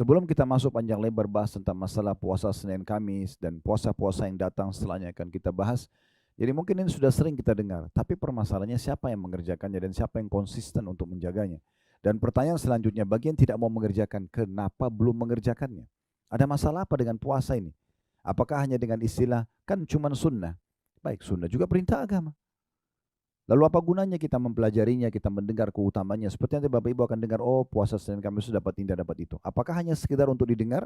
Sebelum kita masuk panjang lebar bahas tentang masalah puasa Senin Kamis dan puasa-puasa yang datang setelahnya akan kita bahas. Jadi mungkin ini sudah sering kita dengar, tapi permasalahannya siapa yang mengerjakannya dan siapa yang konsisten untuk menjaganya. Dan pertanyaan selanjutnya, bagi yang tidak mau mengerjakan, kenapa belum mengerjakannya? Ada masalah apa dengan puasa ini? Apakah hanya dengan istilah, kan cuma sunnah? Baik, sunnah juga perintah agama. Lalu apa gunanya kita mempelajarinya, kita mendengar keutamanya? Seperti nanti Bapak Ibu akan dengar, oh puasa Senin Kamis itu dapat ini, dapat itu. Apakah hanya sekedar untuk didengar?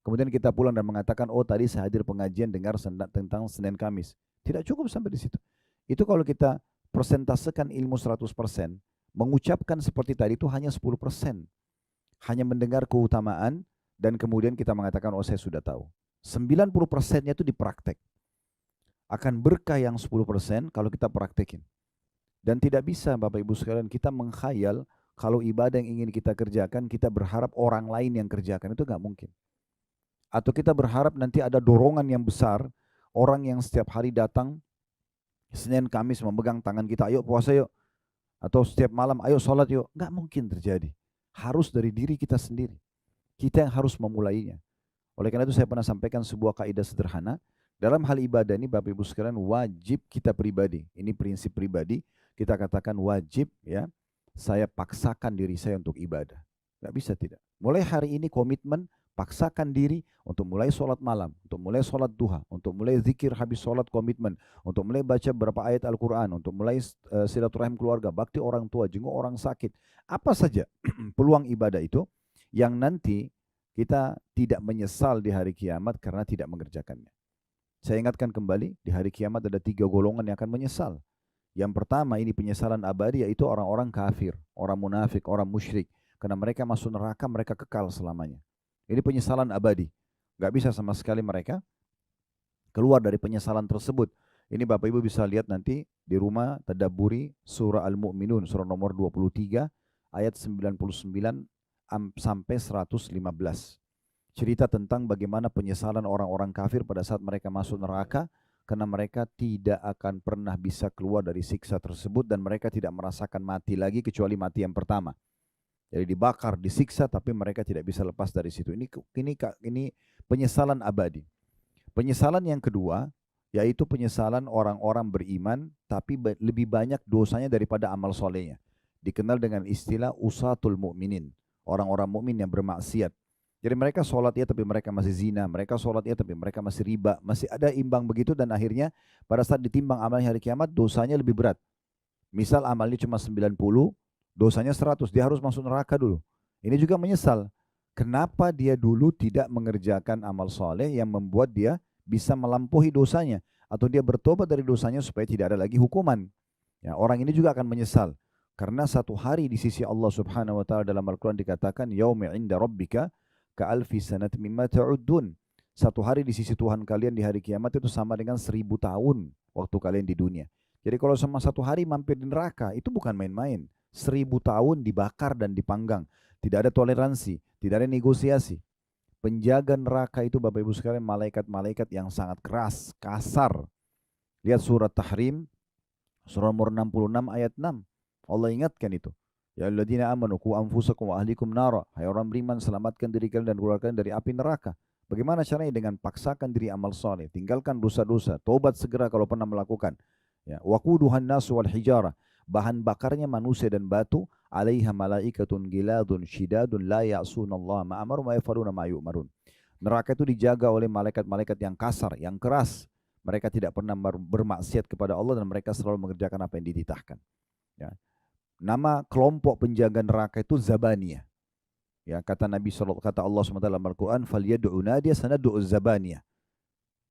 Kemudian kita pulang dan mengatakan, oh tadi saya hadir pengajian dengar tentang Senin Kamis. Tidak cukup sampai di situ. Itu kalau kita persentasekan ilmu 100%, mengucapkan seperti tadi itu hanya 10%. Hanya mendengar keutamaan dan kemudian kita mengatakan, oh saya sudah tahu. 90%-nya itu dipraktek. Akan berkah yang 10% kalau kita praktekin. Dan tidak bisa Bapak Ibu sekalian kita mengkhayal kalau ibadah yang ingin kita kerjakan, kita berharap orang lain yang kerjakan, itu nggak mungkin. Atau kita berharap nanti ada dorongan yang besar, orang yang setiap hari datang, Senin Kamis memegang tangan kita, ayo puasa yuk. Atau setiap malam, ayo sholat yuk. Nggak mungkin terjadi. Harus dari diri kita sendiri. Kita yang harus memulainya. Oleh karena itu saya pernah sampaikan sebuah kaidah sederhana. Dalam hal ibadah ini Bapak Ibu sekalian wajib kita pribadi. Ini prinsip pribadi. Kita katakan wajib ya. Saya paksakan diri saya untuk ibadah. Nggak bisa tidak. Mulai hari ini komitmen paksakan diri untuk mulai sholat malam, untuk mulai sholat duha, untuk mulai zikir habis sholat komitmen, untuk mulai baca beberapa ayat Al-Quran, untuk mulai silaturahim keluarga, bakti orang tua, jenguk orang sakit. Apa saja peluang ibadah itu yang nanti kita tidak menyesal di hari kiamat karena tidak mengerjakannya. Saya ingatkan kembali, di hari kiamat ada 3 golongan yang akan menyesal. Yang pertama ini penyesalan abadi, yaitu orang-orang kafir, orang munafik, orang musyrik. Karena mereka masuk neraka, mereka kekal selamanya. Ini penyesalan abadi. Gak bisa sama sekali mereka keluar dari penyesalan tersebut. Ini Bapak Ibu bisa lihat nanti di rumah, tadabburi surah Al-Mu'minun, surah nomor 23, ayat 99 sampai 115. Cerita tentang bagaimana penyesalan orang-orang kafir pada saat mereka masuk neraka, karena mereka tidak akan pernah bisa keluar dari siksa tersebut dan mereka tidak merasakan mati lagi kecuali mati yang pertama. Jadi dibakar, disiksa, tapi mereka tidak bisa lepas dari situ. Ini penyesalan abadi. Penyesalan yang kedua, yaitu penyesalan orang-orang beriman, tapi lebih banyak dosanya daripada amal solehnya. Dikenal dengan istilah usatul mu'minin, orang-orang mukmin yang bermaksiat. Jadi mereka sholat ya tapi mereka masih zina, mereka sholat ya tapi mereka masih riba, masih ada imbang begitu dan akhirnya pada saat ditimbang amalnya hari kiamat dosanya lebih berat. Misal amalnya cuma 90, dosanya 100, dia harus masuk neraka dulu. Ini juga menyesal. Kenapa dia dulu tidak mengerjakan amal soleh yang membuat dia bisa melampaui dosanya. Atau dia bertobat dari dosanya supaya tidak ada lagi hukuman. Ya, orang ini juga akan menyesal. Karena satu hari di sisi Allah subhanahu wa ta'ala dalam Al-Quran dikatakan, Yaumi inda rabbika ka'alfi sanat mimma ta'uddun. Satu hari di sisi Tuhan kalian di hari kiamat itu sama dengan 1000 tahun waktu kalian di dunia. Jadi kalau sama satu hari mampir di neraka, itu bukan main-main. 1000 tahun dibakar dan dipanggang. Tidak ada toleransi, tidak ada negosiasi. Penjaga neraka itu Bapak Ibu sekalian malaikat-malaikat yang sangat keras, kasar. Lihat surat Tahrim, surah nomor 66 ayat 6. Allah ingatkan itu. Ya alladzina amanu qu anfusakum wa ahlikum nara. Hai orang beriman, selamatkan diri kalian dan keluarga dari api neraka. Bagaimana caranya? Dengan paksakan diri amal saleh, tinggalkan dosa-dosa, tobat segera kalau pernah melakukan. Ya, waquduhan nasu wal hijarah. Bahan bakarnya manusia dan batu, alaiha malaikatun giladun syidadun la ya'sunallaha ma amaru ma yafaluna ma yu'marun. Neraka itu dijaga oleh malaikat-malaikat yang kasar, yang keras. Mereka tidak pernah bermaksiat kepada Allah dan mereka selalu mengerjakan apa yang dititahkan. Ya. Nama kelompok penjaga neraka itu Zabaniyah. Ya, kata Nabi kata Allah SWT dalam Al-Quran, "Falyad'u nadiya sanad'u Zabaniyah."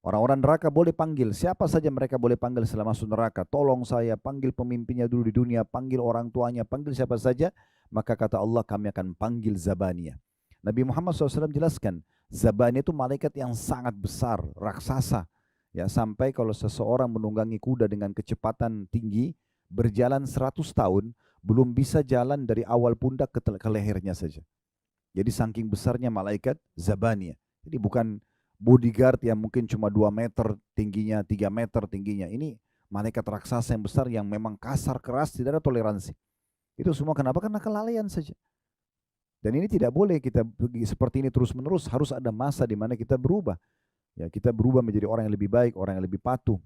Orang-orang neraka boleh panggil, siapa saja mereka boleh panggil setelah masuk neraka. Tolong saya, panggil pemimpinnya dulu di dunia, panggil orang tuanya, panggil siapa saja. Maka kata Allah, kami akan panggil Zabaniyah. Nabi Muhammad SAW jelaskan, Zabaniyah itu malaikat yang sangat besar, raksasa. Ya, sampai kalau seseorang menunggangi kuda dengan kecepatan tinggi, berjalan 100 tahun, belum bisa jalan dari awal pundak ke lehernya saja. Jadi saking besarnya malaikat Zabaniyah. Jadi bukan bodyguard yang mungkin cuma 2 meter tingginya, 3 meter tingginya. Ini malaikat raksasa yang besar yang memang kasar, keras, tidak ada toleransi. Itu semua kenapa? Karena kelalaian saja. Dan ini tidak boleh kita seperti ini terus-menerus, harus ada masa di mana kita berubah. Ya, kita berubah menjadi orang yang lebih baik, orang yang lebih patuh.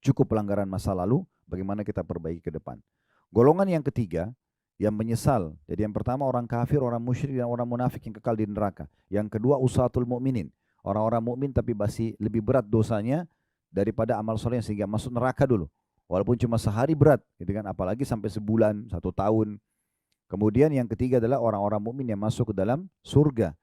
Cukup pelanggaran masa lalu, bagaimana kita perbaiki ke depan. Golongan yang ketiga, yang menyesal. Jadi yang pertama orang kafir, orang musyrik, dan orang munafik yang kekal di neraka. Yang kedua usatul mukminin, orang-orang mukmin tapi masih lebih berat dosanya daripada amal soleh sehingga masuk neraka dulu. Walaupun cuma sehari berat, gitu kan? Apalagi sampai sebulan, 1 tahun. Kemudian yang ketiga adalah orang-orang mukmin yang masuk ke dalam surga.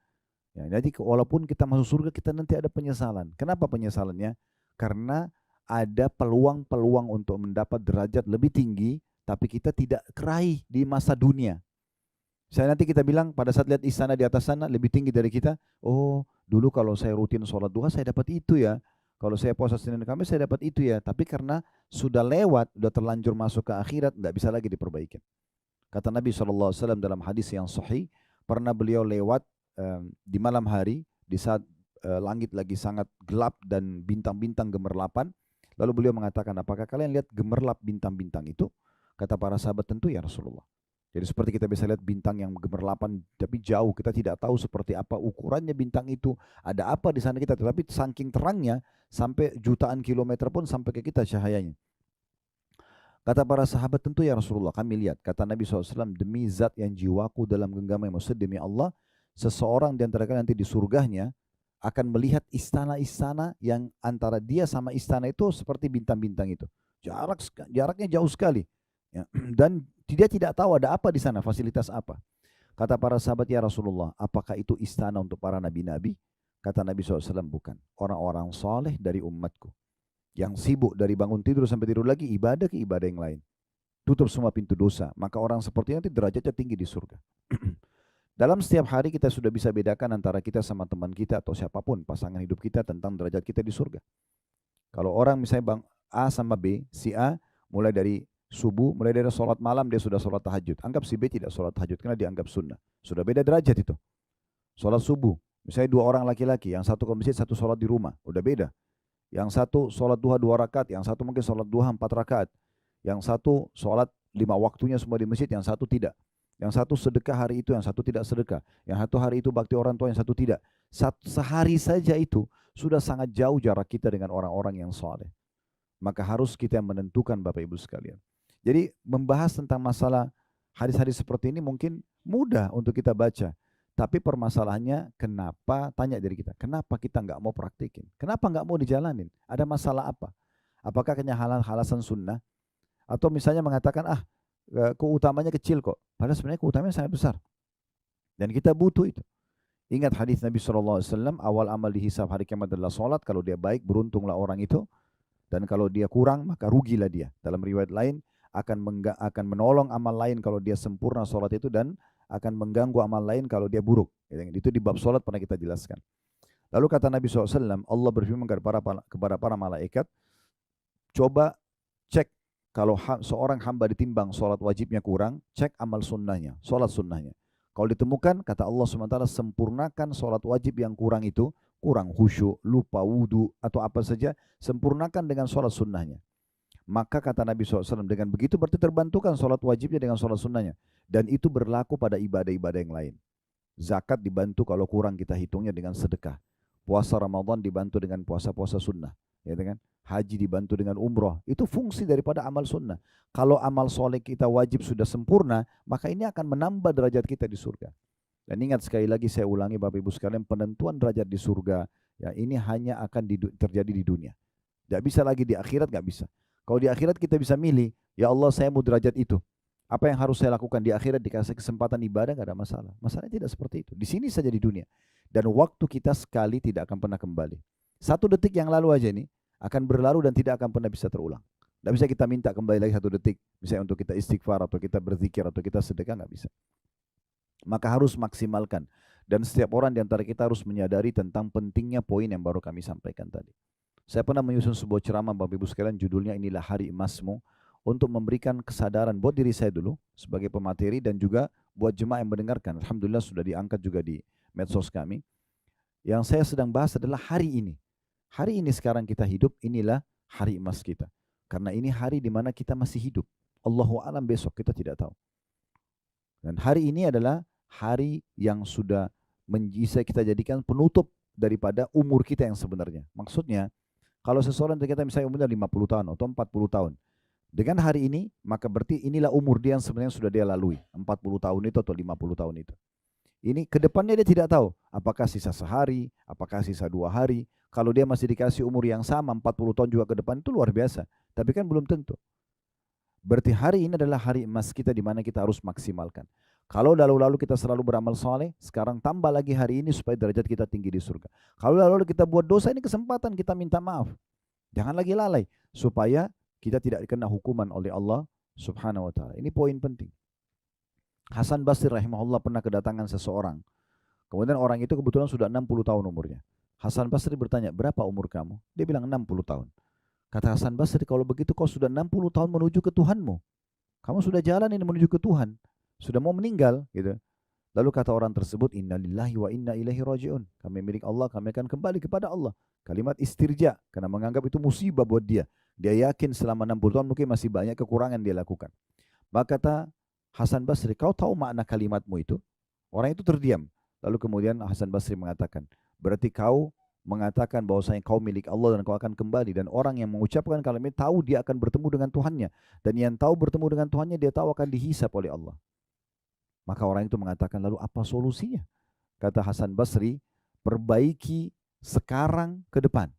Ya, jadi walaupun kita masuk surga, kita nanti ada penyesalan. Kenapa penyesalannya? Karena ada peluang-peluang untuk mendapat derajat lebih tinggi, tapi kita tidak keraih di masa dunia. Saya nanti kita bilang pada saat lihat istana di atas sana lebih tinggi dari kita, oh dulu kalau saya rutin sholat duha saya dapat itu ya. Kalau saya puasa Senin Kamis saya dapat itu ya. Tapi karena sudah lewat, sudah terlanjur masuk ke akhirat, nggak bisa lagi diperbaiki. Kata Nabi SAW dalam hadis yang sahih, pernah beliau lewat di malam hari, di saat langit lagi sangat gelap dan bintang-bintang gemerlapan. Lalu beliau mengatakan, apakah kalian lihat gemerlap bintang-bintang itu? Kata para sahabat, tentu ya Rasulullah. Jadi seperti kita bisa lihat bintang yang gemerlapan tapi jauh, kita tidak tahu seperti apa ukurannya bintang itu, ada apa di sana kita, tetapi saking terangnya sampai jutaan kilometer pun sampai ke kita cahayanya. Kata para sahabat, tentu ya Rasulullah, kami lihat. Kata Nabi SAW, demi zat yang jiwaku dalam genggaman, maksud demi Allah, seseorang di antara kalian nanti di surganya akan melihat istana-istana yang antara dia sama istana itu seperti bintang-bintang itu. Jaraknya jauh sekali. Ya. Dan dia tidak tahu ada apa di sana, fasilitas apa. Kata para sahabat, ya Rasulullah, apakah itu istana untuk para nabi-nabi? Kata Nabi SAW, bukan. Orang-orang soleh dari umatku. Yang sibuk dari bangun tidur sampai tidur lagi, ibadah ke ibadah yang lain. Tutup semua pintu dosa. Maka orang seperti nanti derajatnya tinggi di surga. Dalam setiap hari kita sudah bisa bedakan antara kita sama teman kita atau siapapun pasangan hidup kita tentang derajat kita di surga. Kalau orang misalnya bang A sama B, si A mulai dari subuh, mulai dari sholat malam dia sudah sholat tahajud. Anggap si B tidak sholat tahajud karena dianggap sunnah. Sudah beda derajat itu. Sholat subuh, misalnya 2 orang laki-laki, yang satu ke masjid, satu sholat di rumah, udah beda. Yang satu sholat duha 2 rakaat, yang satu mungkin sholat duha 4 rakaat. Yang satu sholat 5 waktunya semua di masjid, yang satu tidak. Yang satu sedekah hari itu, yang satu tidak sedekah. Yang satu hari itu bakti orang tua, yang satu tidak. Sehari saja itu sudah sangat jauh jarak kita dengan orang-orang yang soleh. Maka harus kita menentukan Bapak Ibu sekalian. Jadi membahas tentang masalah hadis-hadis seperti ini mungkin mudah untuk kita baca. Tapi permasalahannya kenapa, tanya diri kita, kenapa kita nggak mau praktikin? Kenapa nggak mau dijalanin? Ada masalah apa? Apakah hanya alasan sunnah? Atau misalnya mengatakan, keutamanya kecil kok. Padahal sebenarnya keutamanya sangat besar. Dan kita butuh itu. Ingat hadis Nabi SAW, awal amal dihisab hari kiamat adalah sholat. Kalau dia baik, beruntunglah orang itu. Dan kalau dia kurang, maka rugilah dia. Dalam riwayat lain, akan menolong amal lain kalau dia sempurna sholat itu, dan akan mengganggu amal lain kalau dia buruk. Itu di bab sholat pernah kita jelaskan. Lalu kata Nabi SAW, Allah berfirman kepada para malaikat, coba cek kalau seorang hamba ditimbang sholat wajibnya kurang, cek amal sunnahnya, sholat sunnahnya. Kalau ditemukan, kata Allah SWT, sempurnakan sholat wajib yang kurang itu, kurang khusyuk, lupa wudu, atau apa saja, sempurnakan dengan sholat sunnahnya. Maka kata Nabi SAW, dengan begitu berarti terbantukan sholat wajibnya dengan sholat sunnahnya. Dan itu berlaku pada ibadah-ibadah yang lain. Zakat dibantu kalau kurang kita hitungnya dengan sedekah. Puasa Ramadan dibantu dengan puasa-puasa sunnah. Ya kan? Haji dibantu dengan umroh. Itu fungsi daripada amal sunnah. Kalau amal soleh kita wajib sudah sempurna, maka ini akan menambah derajat kita di surga. Dan ingat sekali lagi saya ulangi Bapak Ibu sekalian, penentuan derajat di surga, ya ini hanya akan terjadi di dunia. Tidak bisa lagi di akhirat, nggak bisa. Kalau di akhirat kita bisa milih, ya Allah saya mau derajat itu. Apa yang harus saya lakukan di akhirat, dikasih kesempatan ibadah, nggak ada masalah. Masalahnya tidak seperti itu. Di sini saja di dunia. Dan waktu kita sekali tidak akan pernah kembali. 1 detik yang lalu aja ini akan berlalu dan tidak akan pernah bisa terulang. Tidak bisa kita minta kembali lagi 1 detik. Misalnya untuk kita istighfar atau kita berzikir atau kita sedekah, nggak bisa. Maka harus maksimalkan. Dan setiap orang di antara kita harus menyadari tentang pentingnya poin yang baru kami sampaikan tadi. Saya pernah menyusun sebuah ceramah Bapak Ibu sekalian, judulnya inilah Hari Emasmu, untuk memberikan kesadaran buat diri saya dulu sebagai pemateri dan juga buat jemaah yang mendengarkan. Alhamdulillah sudah diangkat juga di medsos kami. Yang saya sedang bahas adalah hari ini. Hari ini sekarang kita hidup, inilah hari emas kita. Karena ini hari di mana kita masih hidup. Allahu a'lam besok kita tidak tahu. Dan hari ini adalah hari yang sudah bisa kita jadikan penutup daripada umur kita yang sebenarnya. Maksudnya, kalau seseorang ternyata misalnya umurnya 50 tahun atau 40 tahun, dengan hari ini, maka berarti inilah umur dia yang sebenarnya sudah dia lalui, 40 tahun itu atau 50 tahun itu. Ini ke depannya dia tidak tahu, apakah sisa sehari, apakah sisa 2 hari. Kalau dia masih dikasih umur yang sama, 40 tahun juga ke depan, itu luar biasa. Tapi kan belum tentu. Berarti hari ini adalah hari emas kita di mana kita harus maksimalkan. Kalau lalu-lalu kita selalu beramal soleh, sekarang tambah lagi hari ini supaya derajat kita tinggi di surga. Kalau lalu kita buat dosa, ini kesempatan kita minta maaf. Jangan lagi lalai, supaya kita tidak kena hukuman oleh Allah Subhanahu wa taala. Ini poin penting. Hasan Basri rahimahullah pernah kedatangan seseorang. Kemudian orang itu kebetulan sudah 60 tahun umurnya. Hasan Basri bertanya, "Berapa umur kamu?" Dia bilang 60 tahun. Kata Hasan Basri, "Kalau begitu kau sudah 60 tahun menuju ke Tuhanmu. Kamu sudah jalan ini menuju ke Tuhan. Sudah mau meninggal." Gitu. Lalu kata orang tersebut, "Innalillahi wa inna ilaihi raji'un." Kami milik Allah, kami akan kembali kepada Allah. Kalimat istirja, karena menganggap itu musibah buat dia. Dia yakin selama 60 tahun mungkin masih banyak kekurangan dia lakukan. Maka kata Hasan Basri, "Kau tahu makna kalimatmu itu?" Orang itu terdiam. Lalu kemudian Hasan Basri mengatakan, "Berarti kau mengatakan bahwasanya kau milik Allah dan kau akan kembali." Dan orang yang mengucapkan kalimat ini tahu dia akan bertemu dengan Tuhannya. Dan yang tahu bertemu dengan Tuhannya, dia tahu akan dihisap oleh Allah. Maka orang itu mengatakan, "Lalu apa solusinya?" Kata Hasan Basri, "Perbaiki sekarang ke depan.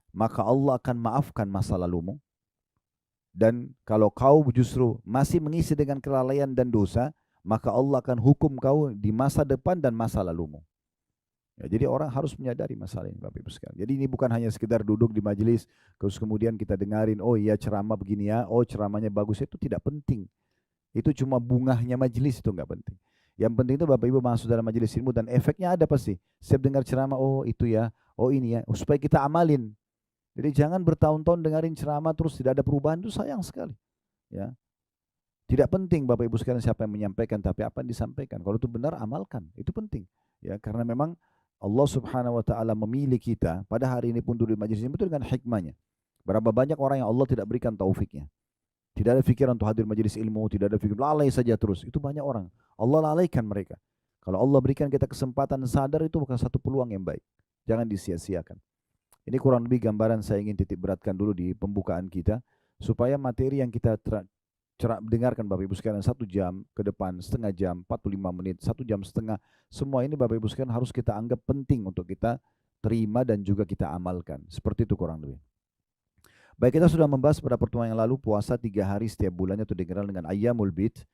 Maka Allah akan maafkan masa lalumu. Dan kalau kau justru masih mengisi dengan kelalaian dan dosa, maka Allah akan hukum kau di masa depan dan masa lalumu." Ya, jadi orang harus menyadari masalah ini, Bapak Ibu sekalian. Jadi ini bukan hanya sekedar duduk di majelis, terus kemudian kita dengarin, oh iya ceramah begini ya, oh ceramahnya bagus, itu tidak penting. Itu cuma bungahnya majelis, itu enggak penting. Yang penting itu Bapak Ibu masuk dalam majelis ilmu dan efeknya ada pasti. Setiap dengar ceramah, oh itu ya, oh ini ya, supaya kita amalin. Jadi jangan bertahun-tahun dengarin ceramah terus tidak ada perubahan, itu sayang sekali. Ya. Tidak penting Bapak Ibu sekalian siapa yang menyampaikan, tapi apa yang disampaikan. Kalau itu benar, amalkan. Itu penting. Ya, karena memang Allah Subhanahu wa taala memilih kita pada hari ini pun duduk di majelis ini betul dengan hikmahnya. Berapa banyak orang yang Allah tidak berikan taufiknya. Tidak ada pikiran untuk hadir majelis ilmu, tidak ada pikiran lalai saja terus. Itu banyak orang. Allah lalaikan mereka. Kalau Allah berikan kita kesempatan sadar, itu bukan satu peluang yang baik. Jangan disia-siakan. Ini kurang lebih gambaran saya ingin titik beratkan dulu di pembukaan kita, supaya materi yang kita dengarkan Bapak Ibu sekalian 1 jam ke depan, setengah jam, 45 menit, 1 jam setengah, semua ini Bapak Ibu sekalian harus kita anggap penting untuk kita terima dan juga kita amalkan. Seperti itu kurang lebih. Baik, kita sudah membahas pada pertemuan yang lalu puasa 3 hari setiap bulannya itu dikenal dengan Ayyamul Bid,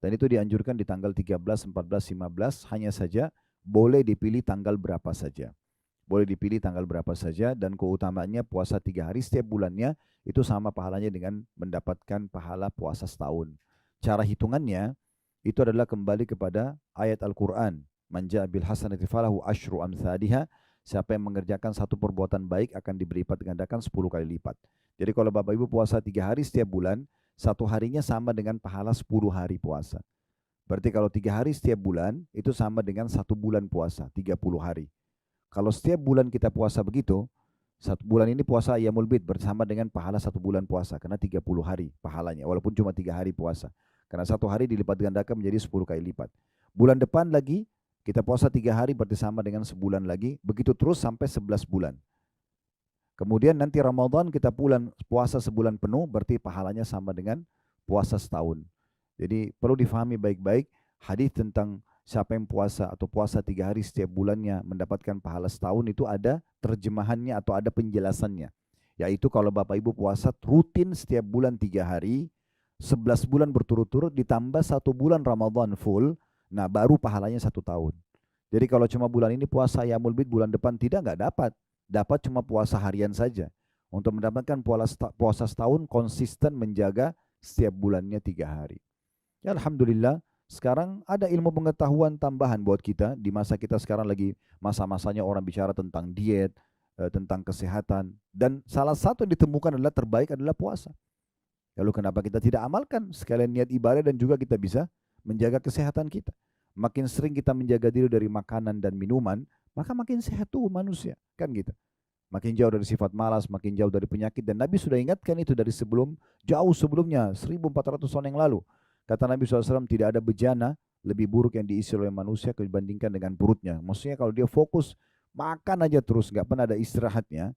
dan itu dianjurkan di tanggal 13, 14, 15, hanya saja boleh dipilih tanggal berapa saja. Boleh dipilih tanggal berapa saja, dan keutamaannya puasa 3 hari setiap bulannya itu sama pahalanya dengan mendapatkan pahala puasa setahun. Cara hitungannya itu adalah kembali kepada ayat Al-Quran. Man ja'a bil hasanati falahu asyru amthaliha. Siapa yang mengerjakan satu perbuatan baik akan diberi lipat gandakan 10 kali lipat. Jadi kalau Bapak Ibu puasa 3 hari setiap bulan, satu harinya sama dengan pahala 10 hari puasa. Berarti kalau 3 hari setiap bulan, itu sama dengan 1 bulan puasa, 30 hari. Kalau setiap bulan kita puasa begitu, 1 bulan ini puasa Ayyamul Bid bersama dengan pahala 1 bulan puasa, karena 30 hari pahalanya, walaupun cuma 3 hari puasa. Karena 1 hari dilipat gandakan menjadi 10 kali lipat. Bulan depan lagi, kita puasa 3 hari berarti sama dengan sebulan lagi, begitu terus sampai 11 bulan. Kemudian nanti Ramadan kita puasa sebulan penuh, berarti pahalanya sama dengan puasa setahun. Jadi perlu difahami baik-baik, hadis tentang siapa yang puasa atau puasa 3 hari setiap bulannya mendapatkan pahala setahun itu ada terjemahannya atau ada penjelasannya. Yaitu kalau Bapak Ibu puasa rutin setiap bulan 3 hari, 11 bulan berturut-turut ditambah 1 bulan Ramadan full, nah baru pahalanya 1 tahun. Jadi kalau cuma bulan ini puasa Ayyamul Bid, bulan depan tidak, nggak dapat. Dapat cuma puasa harian saja. Untuk mendapatkan puasa setahun konsisten menjaga setiap bulannya 3 hari. Ya Alhamdulillah, sekarang ada ilmu pengetahuan tambahan buat kita di masa kita sekarang lagi masa-masanya orang bicara tentang diet, tentang kesehatan, dan salah satu yang ditemukan adalah terbaik adalah puasa. Lalu kenapa kita tidak amalkan sekalian niat ibadah dan juga kita bisa menjaga kesehatan kita. Makin sering kita menjaga diri dari makanan dan minuman, maka makin sehat tuh manusia, kan gitu. Makin jauh dari sifat malas, makin jauh dari penyakit, dan Nabi sudah ingatkan itu dari jauh sebelumnya, 1400 tahun yang lalu. Kata Nabi SAW, tidak ada bejana lebih buruk yang diisi oleh manusia dibandingkan dengan perutnya. Maksudnya kalau dia fokus makan aja terus, nggak pernah ada istirahatnya,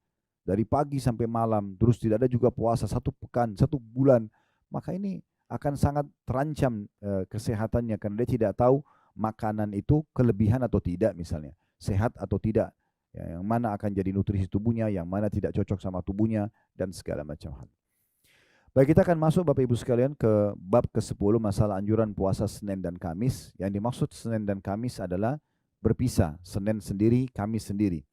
dari pagi sampai malam, terus tidak ada juga puasa 1 pekan, 1 bulan, maka ini akan sangat terancam kesehatannya karena dia tidak tahu makanan itu kelebihan atau tidak misalnya, sehat atau tidak, ya, yang mana akan jadi nutrisi tubuhnya, yang mana tidak cocok sama tubuhnya, dan segala macam hal. Baik, kita akan masuk Bapak Ibu sekalian ke bab ke-10, masalah anjuran puasa Senin dan Kamis. Yang dimaksud Senin dan Kamis adalah berpisah, Senin sendiri, Kamis sendiri.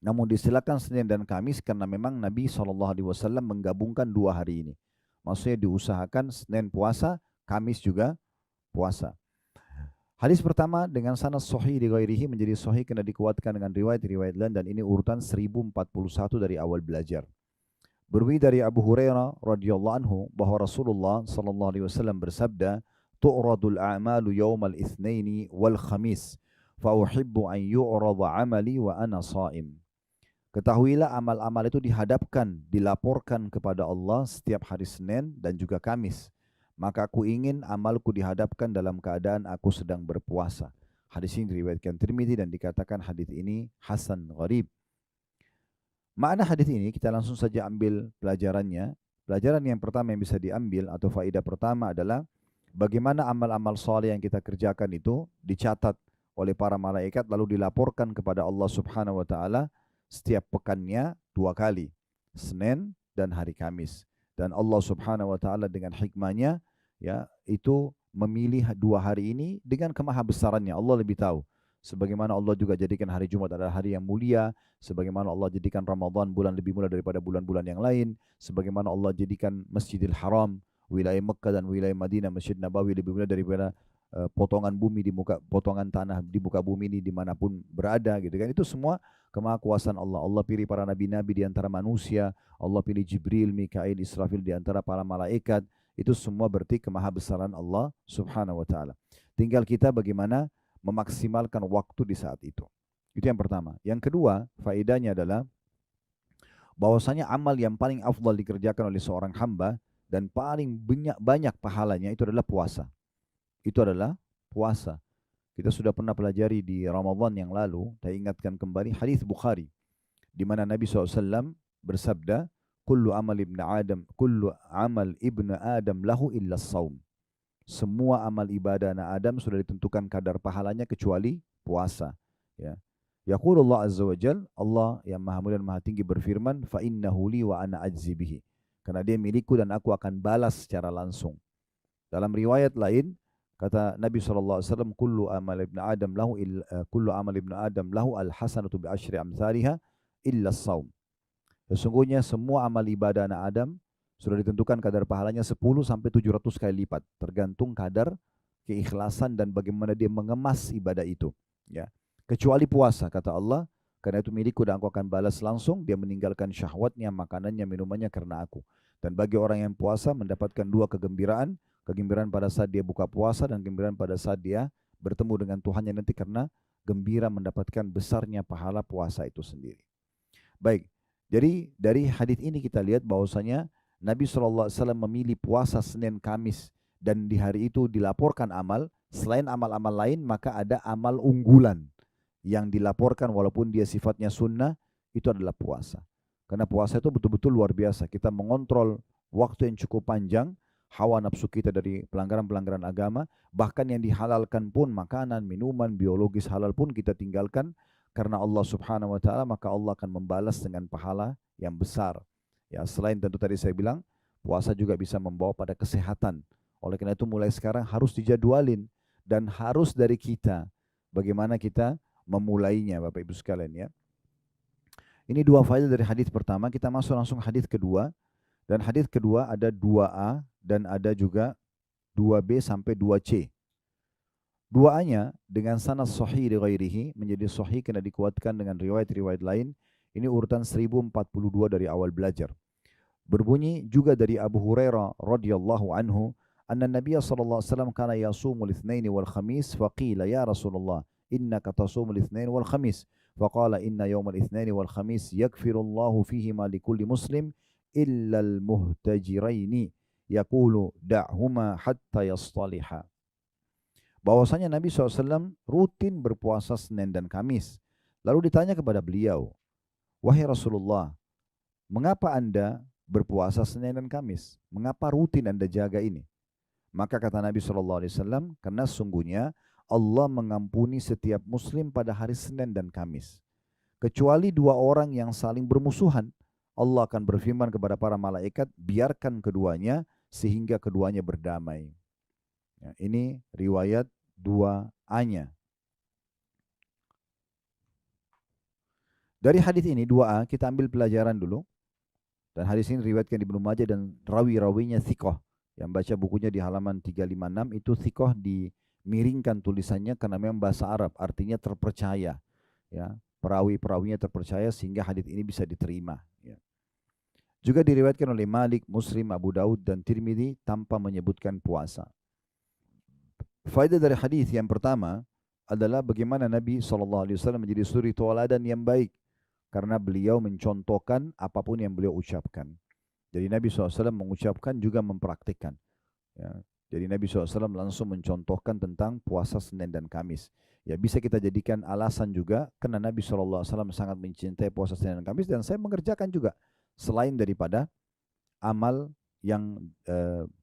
Namun disilakan Senin dan Kamis karena memang Nabi SAW menggabungkan 2 hari ini. Maksudnya diusahakan Senin puasa, Kamis juga puasa. Hadis pertama dengan sanad sahih di ghairihi menjadi sahih karena dikuatkan dengan riwayat-riwayat lain, dan ini urutan 1041 dari awal belajar. Berwi dari Abu Hurairah radhiyallahu anhu bahwa Rasulullah sallallahu alaihi wasallam bersabda, "Tu'radul a'malu yaumal itsnaini wal khamis, fa uhibbu an yu'rada 'amali wa ana sha'im." Ketahuilah amal-amal itu dihadapkan, dilaporkan kepada Allah setiap hari Senin dan juga Kamis. Maka aku ingin amalku dihadapkan dalam keadaan aku sedang berpuasa. Hadis ini diriwayatkan Tirmidzi dan dikatakan hadis ini hasan gharib. Makna hadis ini kita langsung saja ambil pelajarannya. Pelajaran yang pertama yang bisa diambil atau faedah pertama adalah bagaimana amal-amal saleh yang kita kerjakan itu dicatat oleh para malaikat lalu dilaporkan kepada Allah Subhanahu wa taala setiap pekannya 2 kali, Senin dan hari Kamis. Dan Allah Subhanahu wa taala dengan hikmahnya ya itu memilih 2 hari ini dengan kemahabesarannya. Allah lebih tahu. Sebagaimana Allah juga jadikan hari Jumat adalah hari yang mulia, sebagaimana Allah jadikan Ramadan bulan lebih mulia daripada bulan-bulan yang lain, sebagaimana Allah jadikan Masjidil Haram, wilayah Mekah dan wilayah Madinah, Masjid Nabawi lebih mulia daripada potongan bumi di muka, potongan tanah di muka bumi ini dimanapun berada, gitu kan. Itu semua kemahakuasaan Allah. Allah pilih para nabi-nabi di antara manusia, Allah pilih Jibril, Mikail, Israfil di antara para malaikat. Itu semua berarti kemahabesaran Allah Subhanahu wa taala. Tinggal kita bagaimana memaksimalkan waktu di saat itu. Itu yang pertama. Yang kedua, faedahnya adalah bahwasanya amal yang paling afdal dikerjakan oleh seorang hamba dan paling banyak pahalanya itu adalah puasa. Itu adalah puasa. Kita sudah pernah pelajari di Ramadan yang lalu, saya ingatkan kembali hadis Bukhari di mana Nabi SAW bersabda, kullu amal ibnu Adam lahu illa saum. Semua amal ibadah anak Adam sudah ditentukan kadar pahalanya kecuali puasa. Ya. Yaqulullah azza wa jal, Allah yang maha mulia dan maha tinggi berfirman, fa innahu li wa ana ajzi bihi. Karena dia milikku dan aku akan balas secara langsung. Dalam riwayat lain kata Nabi SAW, kullu amal ibnu Adam lahu al-hasanatu bi asyri amsalihha illa as-saum. Sesungguhnya semua amal ibadah anak Adam sudah ditentukan kadar pahalanya 10 sampai 700 kali lipat, tergantung kadar keikhlasan dan bagaimana dia mengemas ibadah itu, ya. Kecuali puasa, kata Allah, karena itu milikku dan aku akan balas langsung. Dia meninggalkan syahwatnya, makanannya, minumannya karena aku. Dan bagi orang yang puasa mendapatkan 2 kegembiraan, kegembiraan pada saat dia buka puasa dan kegembiraan pada saat dia bertemu dengan Tuhannya nanti, karena gembira mendapatkan besarnya pahala puasa itu sendiri. Baik, jadi dari hadis ini kita lihat bahwasanya Nabi SAW memilih puasa Senin Kamis dan di hari itu dilaporkan amal. Selain amal-amal lain maka ada amal unggulan yang dilaporkan walaupun dia sifatnya sunnah, itu adalah puasa. Karena puasa itu betul-betul luar biasa. Kita mengontrol waktu yang cukup panjang, hawa nafsu kita dari pelanggaran-pelanggaran agama, bahkan yang dihalalkan pun makanan, minuman, biologis halal pun kita tinggalkan karena Allah Subhanahu wa taala, maka Allah akan membalas dengan pahala yang besar. Ya, selain tentu tadi saya bilang, puasa juga bisa membawa pada kesehatan. Oleh karena itu mulai sekarang harus dijadwalin dan harus dari kita. Bagaimana kita memulainya, Bapak Ibu sekalian, ya. Ini 2 faedah dari hadis pertama. Kita masuk langsung hadis kedua. Dan hadis kedua ada 2A dan ada juga 2B sampai 2C. 2A-nya dengan sanad sahih di ghairihi menjadi sahih karena dikuatkan dengan riwayat-riwayat lain. Ini urutan 1042 dari awal belajar. Berbunyi juga dari Abu Hurairah radhiyallahu anhu, anna Nabiy sallallahu alaihi wasallam kana yasumul itsnaini wal khamis, faqila ya Rasulullah innaka tasumul itsnaini wal khamis, faqala inna yawmal itsnaini wal khamis yakfirullahu fihima likulli muslim illa al muhtajiraini yaqulu da'huma hatta yastaliha. bahwasanya Nabi SAW rutin berpuasa Senin dan Kamis. Lalu ditanya kepada beliau, wahai Rasulullah, mengapa Anda berpuasa Senin dan Kamis? Mengapa rutin Anda jaga ini? Maka kata Nabi SAW, karena sungguhnya Allah mengampuni setiap muslim pada hari Senin dan Kamis. Kecuali dua orang yang saling bermusuhan, Allah akan berfirman kepada para malaikat, biarkan keduanya sehingga keduanya berdamai. Ya, ini riwayat 2A-nya. Dari hadis ini 2A kita ambil pelajaran dulu. Dan hadis ini riwayatkan Ibnu Majah dan rawi-rawinya thiqah. Yang baca bukunya di halaman 356 itu thiqah dimiringkan tulisannya karena memang bahasa Arab, artinya terpercaya. Ya, perawi-perawinya terpercaya sehingga hadis ini bisa diterima. Ya. Juga diriwayatkan oleh Malik, Muslim, Abu Daud dan Tirmidzi tanpa menyebutkan puasa. Faedah dari hadis yang pertama adalah bagaimana Nabi SAW menjadi suri tauladan yang baik karena beliau mencontohkan apapun yang beliau ucapkan. Jadi Nabi SAW mengucapkan juga mempraktikkan. Ya. Jadi Nabi SAW langsung mencontohkan tentang puasa Senin dan Kamis. Ya, bisa kita jadikan alasan juga karena Nabi SAW sangat mencintai puasa Senin dan Kamis dan saya mengerjakan juga. Selain daripada amal yang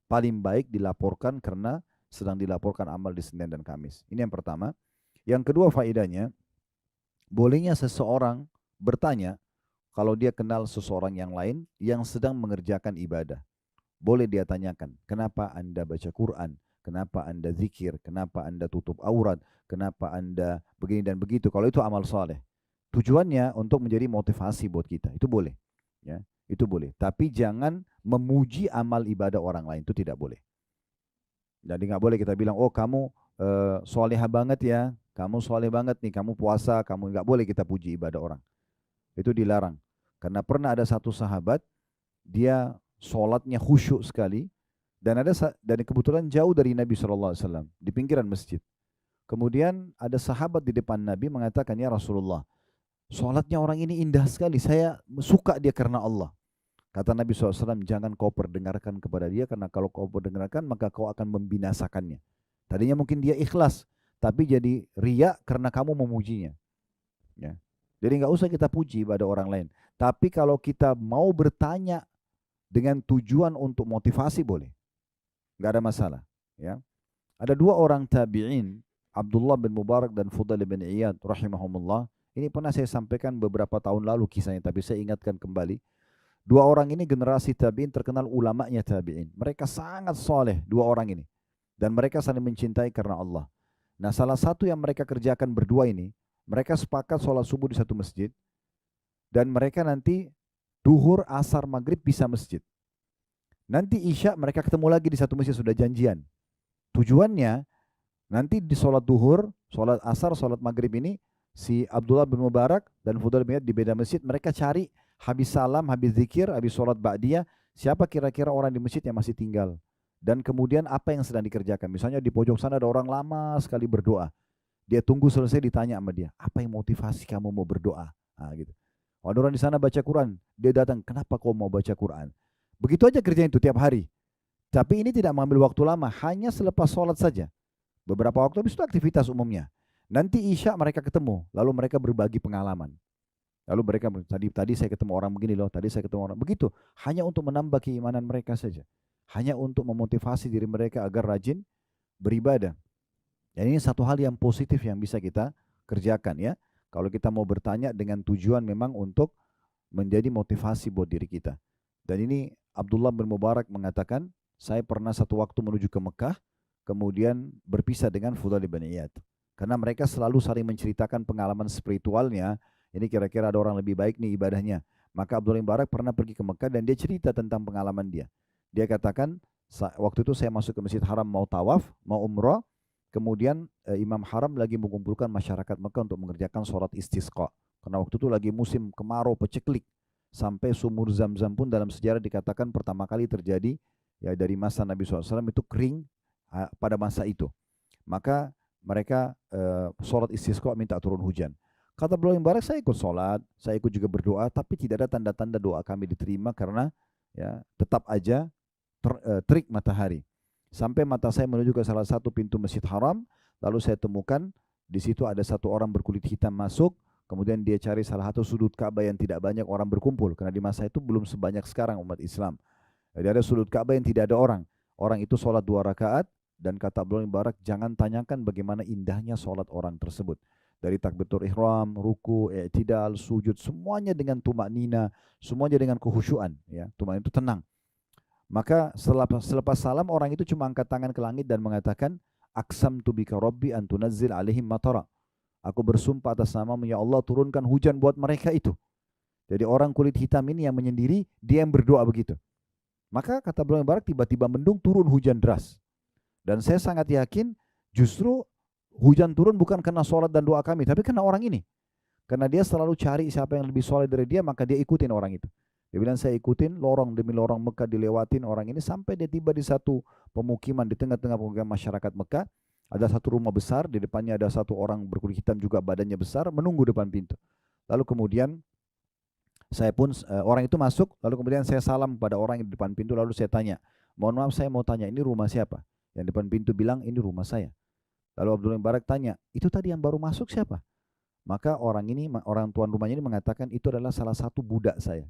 paling baik dilaporkan karena sedang dilaporkan amal di Senin dan Kamis. Ini yang pertama. Yang kedua faedahnya, bolehnya seseorang bertanya kalau dia kenal seseorang yang lain yang sedang mengerjakan ibadah. Boleh dia tanyakan, kenapa Anda baca Quran? Kenapa Anda zikir? Kenapa Anda tutup aurat? Kenapa Anda begini dan begitu? Kalau itu amal soleh. Tujuannya untuk menjadi motivasi buat kita. Itu boleh. Ya, itu boleh. Tapi jangan memuji amal ibadah orang lain. Itu tidak boleh. Jadi nggak boleh kita bilang, oh kamu soleha banget ya. Kamu soleh banget nih. Kamu puasa. Kamu nggak boleh kita puji ibadah orang. Itu dilarang. Karena pernah ada satu sahabat, dia sholatnya khusyuk sekali, dan kebetulan jauh dari Nabi SAW, di pinggiran masjid. Kemudian ada sahabat di depan Nabi mengatakan, ya Rasulullah, sholatnya orang ini indah sekali, saya suka dia karena Allah. Kata Nabi SAW, jangan kau perdengarkan kepada dia, karena kalau kau perdengarkan, maka kau akan membinasakannya. Tadinya mungkin dia ikhlas, tapi jadi riya karena kamu memujinya. Ya. Jadi nggak usah kita puji pada orang lain. Tapi kalau kita mau bertanya dengan tujuan untuk motivasi boleh. Nggak ada masalah. Ya. Ada dua orang tabi'in, Abdullah bin Mubarak dan Fudail bin Iyad rahimahumullah. Ini pernah saya sampaikan beberapa tahun lalu kisahnya, tapi saya ingatkan kembali. Dua orang ini generasi tabi'in terkenal ulamanya tabi'in. Mereka sangat soleh, dua orang ini. Dan mereka saling mencintai karena Allah. Nah, salah satu yang mereka kerjakan berdua ini, mereka sepakat sholat subuh di satu masjid. Dan mereka nanti duhur, asar, maghrib bisa masjid. Nanti isya mereka ketemu lagi di satu masjid, sudah janjian. Tujuannya nanti di sholat duhur, sholat asar, sholat maghrib ini si Abdullah bin Mubarak dan Fudail bin Iyad di beda masjid. Mereka cari habis salam, habis zikir, habis sholat ba'diyah, siapa kira-kira orang di masjid yang masih tinggal. Dan kemudian apa yang sedang dikerjakan. Misalnya di pojok sana ada orang lama sekali berdoa. Dia tunggu selesai, ditanya sama dia, apa yang motivasi kamu mau berdoa? Nah, gitu. Ada orang di sana baca Quran, dia datang, kenapa kau mau baca Quran? Begitu aja kerjanya itu tiap hari. Tapi ini tidak mengambil waktu lama, hanya selepas sholat saja. Beberapa waktu habis itu aktivitas umumnya. Nanti isya mereka ketemu, lalu mereka berbagi pengalaman. Lalu mereka, tadi saya ketemu orang begini loh, tadi saya ketemu orang begitu. Hanya untuk menambah keimanan mereka saja. Hanya untuk memotivasi diri mereka agar rajin beribadah. Dan ini satu hal yang positif yang bisa kita kerjakan ya. Kalau kita mau bertanya dengan tujuan memang untuk menjadi motivasi buat diri kita. Dan ini Abdullah bin Mubarak mengatakan, saya pernah satu waktu menuju ke Mekah, kemudian berpisah dengan Fudail bin Iyad. Karena mereka selalu saling menceritakan pengalaman spiritualnya, ini kira-kira ada orang lebih baik nih ibadahnya. Maka Abdullah bin Mubarak pernah pergi ke Mekah dan dia cerita tentang pengalaman dia. Dia katakan, waktu itu saya masuk ke Masjid Haram mau tawaf, mau umrah, kemudian Imam Haram lagi mengumpulkan masyarakat Mekah untuk mengerjakan sholat istisqa. Karena waktu itu lagi musim kemarau peceklik. Sampai sumur Zam-Zam pun dalam sejarah dikatakan pertama kali terjadi ya dari masa Nabi SAW itu kering pada masa itu. Maka mereka sholat istisqa minta turun hujan. Kata Abdullah bin Mubarak, saya ikut sholat, saya ikut juga berdoa, tapi tidak ada tanda-tanda doa kami diterima karena ya tetap aja terik matahari. Sampai mata saya menuju ke salah satu pintu Masjid Haram, Lalu saya temukan di situ ada satu orang berkulit hitam masuk, kemudian dia cari salah satu sudut Ka'bah yang tidak banyak orang berkumpul, karena di masa itu belum sebanyak sekarang umat Islam. Jadi ada sudut Ka'bah yang tidak ada orang. Orang itu sholat 2 rakaat, dan kata Abdullah bin Mubarak, jangan tanyakan bagaimana indahnya sholat orang tersebut. Dari takbiratul ihram, ruku, i'tidal, sujud, semuanya dengan tumak nina, semuanya dengan kehusyuan. Ya, tumak itu tenang. Maka selepas salam, orang itu cuma angkat tangan ke langit dan mengatakan, Aqsamtu bika rabbi an tunazzil alaihim matara. Aku bersumpah atas namamu ya Allah, turunkan hujan buat mereka itu. Jadi orang kulit hitam ini yang menyendiri, dia yang berdoa begitu. Maka kata Abdullah bin Mubarak, tiba-tiba mendung, turun hujan deras. Dan saya sangat yakin justru hujan turun bukan karena sholat dan doa kami, tapi karena orang ini. Karena dia selalu cari siapa yang lebih soleh dari dia, maka dia ikutin orang itu. Dia bilang, saya ikutin lorong demi lorong Mekah, dilewatin orang ini sampai dia tiba di satu pemukiman, di tengah-tengah pemukiman masyarakat Mekah. Ada satu rumah besar, di depannya ada satu orang berkulit hitam juga, badannya besar, menunggu depan pintu. Lalu kemudian saya pun, orang itu masuk, lalu kemudian saya salam pada orang yang di depan pintu, lalu saya tanya, mohon maaf saya mau tanya, ini rumah siapa? Yang depan pintu bilang, ini rumah saya. Lalu Abdullah bin Mubarak tanya, itu tadi yang baru masuk siapa? Maka orang ini, orang tuan rumahnya ini mengatakan, itu adalah salah satu budak saya.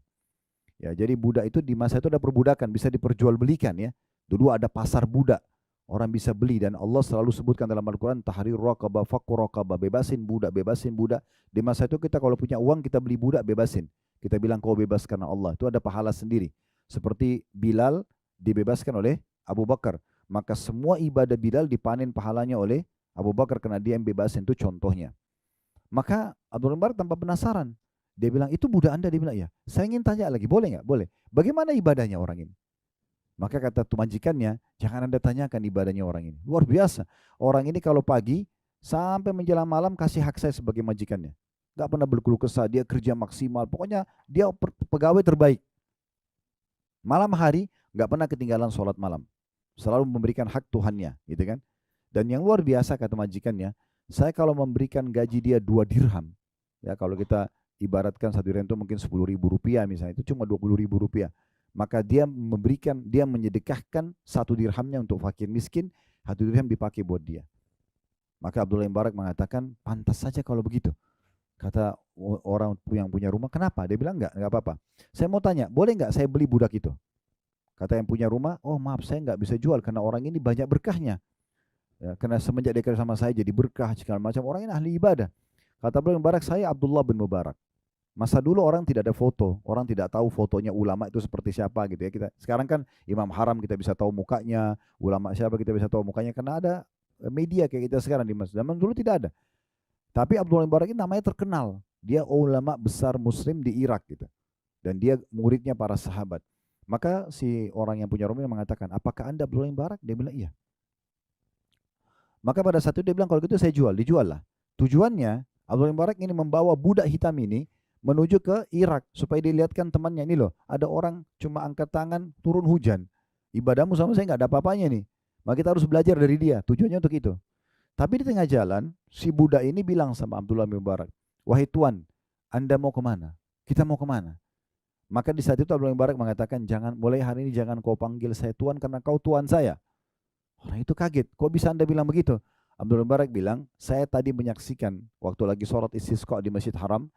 Ya, jadi budak itu di masa itu ada perbudakan, bisa diperjualbelikan ya. Dulu ada pasar budak, orang bisa beli, dan Allah selalu sebutkan dalam Al-Quran, tahrir raqabah, fakku raqabah, bebasin budak, bebasin budak. Di masa itu kita kalau punya uang, kita beli budak, bebasin. Kita bilang kau bebas karena Allah, itu ada pahala sendiri. Seperti Bilal dibebaskan oleh Abu Bakar, maka semua ibadah Bilal dipanen pahalanya oleh Abu Bakar karena dia yang bebasin, itu contohnya. Maka Abdul Mubarak tanpa penasaran, dia bilang, itu budak Anda? Dia bilang, ya. Saya ingin tanya lagi, boleh nggak? Boleh. Bagaimana ibadahnya orang ini? Maka kata majikannya, jangan Anda tanyakan ibadahnya orang ini. Luar biasa. Orang ini kalau pagi sampai menjelang malam kasih hak saya sebagai majikannya. Nggak pernah berkeluh kesah, dia kerja maksimal. Pokoknya dia pegawai terbaik. Malam hari nggak pernah ketinggalan sholat malam. Selalu memberikan hak Tuhannya, gitu kan? Dan yang luar biasa kata majikannya, saya kalau memberikan gaji dia 2 dirham, ya kalau kita ibaratkan 1 dirham itu mungkin 10.000 rupiah misalnya, itu cuma 20.000 rupiah. Maka dia menyedekahkan 1 dirhamnya untuk fakir miskin, 1 dirham dipakai buat dia. Maka Abdullah bin Mubarak mengatakan, pantas saja kalau begitu. Kata orang yang punya rumah, kenapa? Dia bilang, enggak apa-apa. Saya mau tanya, boleh enggak saya beli budak itu? Kata yang punya rumah, oh maaf saya enggak bisa jual karena orang ini banyak berkahnya. Ya, karena semenjak dia kerja sama saya jadi berkah segala macam, orang ini ahli ibadah. Kata Abdullah bin Mubarak, saya Abdullah bin Mubarak. Masa dulu orang tidak ada foto, orang tidak tahu fotonya ulama itu seperti siapa gitu ya. Sekarang kan Imam Haram kita bisa tahu mukanya, ulama siapa kita bisa tahu mukanya karena ada media kayak kita sekarang di masjid. Zaman dulu tidak ada. Tapi Abdullah bin Mubarak ini namanya terkenal. Dia ulama besar Muslim di Irak gitu. Dan dia muridnya para sahabat. Maka si orang yang punya rumah mengatakan, apakah Anda Abdullah bin Mubarak? Dia bilang, iya. Maka pada saat itu dia bilang, kalau gitu saya jual, dijual lah. Tujuannya, Abdullah bin Mubarak ini membawa budak hitam ini menuju ke Irak supaya dilihatkan temannya, ini loh, ada orang cuma angkat tangan turun hujan. Ibadahmu sama saya nggak ada apa-apanya nih. Maka kita harus belajar dari dia. Tujuannya untuk itu. Tapi di tengah jalan, si budak ini bilang sama Abdullah bin Mubarak, wahai Tuan, Anda mau kemana? Kita mau kemana? Maka di saat itu Abdullah bin Mubarak mengatakan, jangan, mulai hari ini jangan kau panggil saya Tuan karena kau Tuan saya. Orang itu kaget, kok bisa Anda bilang begitu? Abdullah bin Mubarak bilang, saya tadi menyaksikan waktu lagi sholat istisqa di Masjid Haram,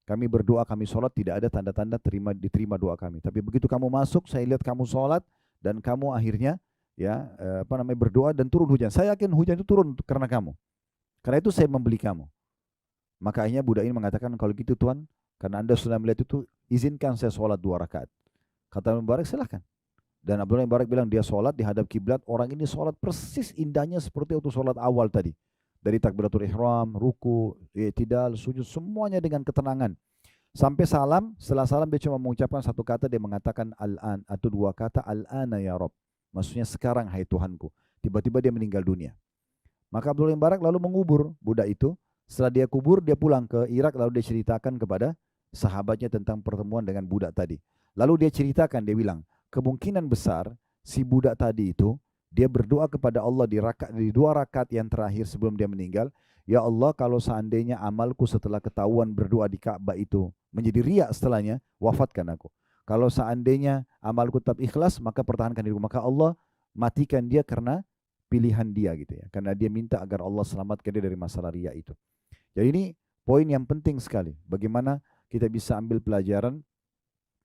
kami berdoa, kami sholat, tidak ada tanda-tanda diterima doa kami. Tapi begitu kamu masuk, saya lihat kamu sholat, dan kamu akhirnya ya berdoa dan turun hujan. Saya yakin hujan itu turun karena kamu. Karena itu saya membeli kamu. Maka akhirnya budak ini mengatakan, kalau gitu Tuan, karena Anda sudah melihat itu, izinkan saya sholat 2 rakaat. Kata Abdullah bin Mubarak, silahkan. Dan Abdullah bin Mubarak bilang dia sholat di hadap kiblat, orang ini sholat persis indahnya seperti waktu sholat awal tadi. Dari takbiratul ihram, ruku, i'tidal, sujud, semuanya dengan ketenangan. Sampai salam, setelah salam dia cuma mengucapkan 1 kata, dia mengatakan al-an, atau 2 kata al-ana ya Rabb. Maksudnya sekarang hai Tuhanku. Tiba-tiba dia meninggal dunia. Maka Abdullah bin Mubarak lalu mengubur budak itu. Setelah dia kubur, dia pulang ke Irak, lalu dia ceritakan kepada sahabatnya tentang pertemuan dengan budak tadi. Lalu dia ceritakan, dia bilang, kemungkinan besar si budak tadi itu dia berdoa kepada Allah di 2 rakaat yang terakhir sebelum dia meninggal, ya Allah, kalau seandainya amalku setelah ketahuan berdoa di Ka'bah itu menjadi riya setelahnya, wafatkan aku. Kalau seandainya amalku tetap ikhlas, maka pertahankan diriku. Maka Allah matikan dia karena pilihan dia gitu ya. Karena dia minta agar Allah selamatkan dia dari masalah riya itu. Jadi ini poin yang penting sekali. Bagaimana kita bisa ambil pelajaran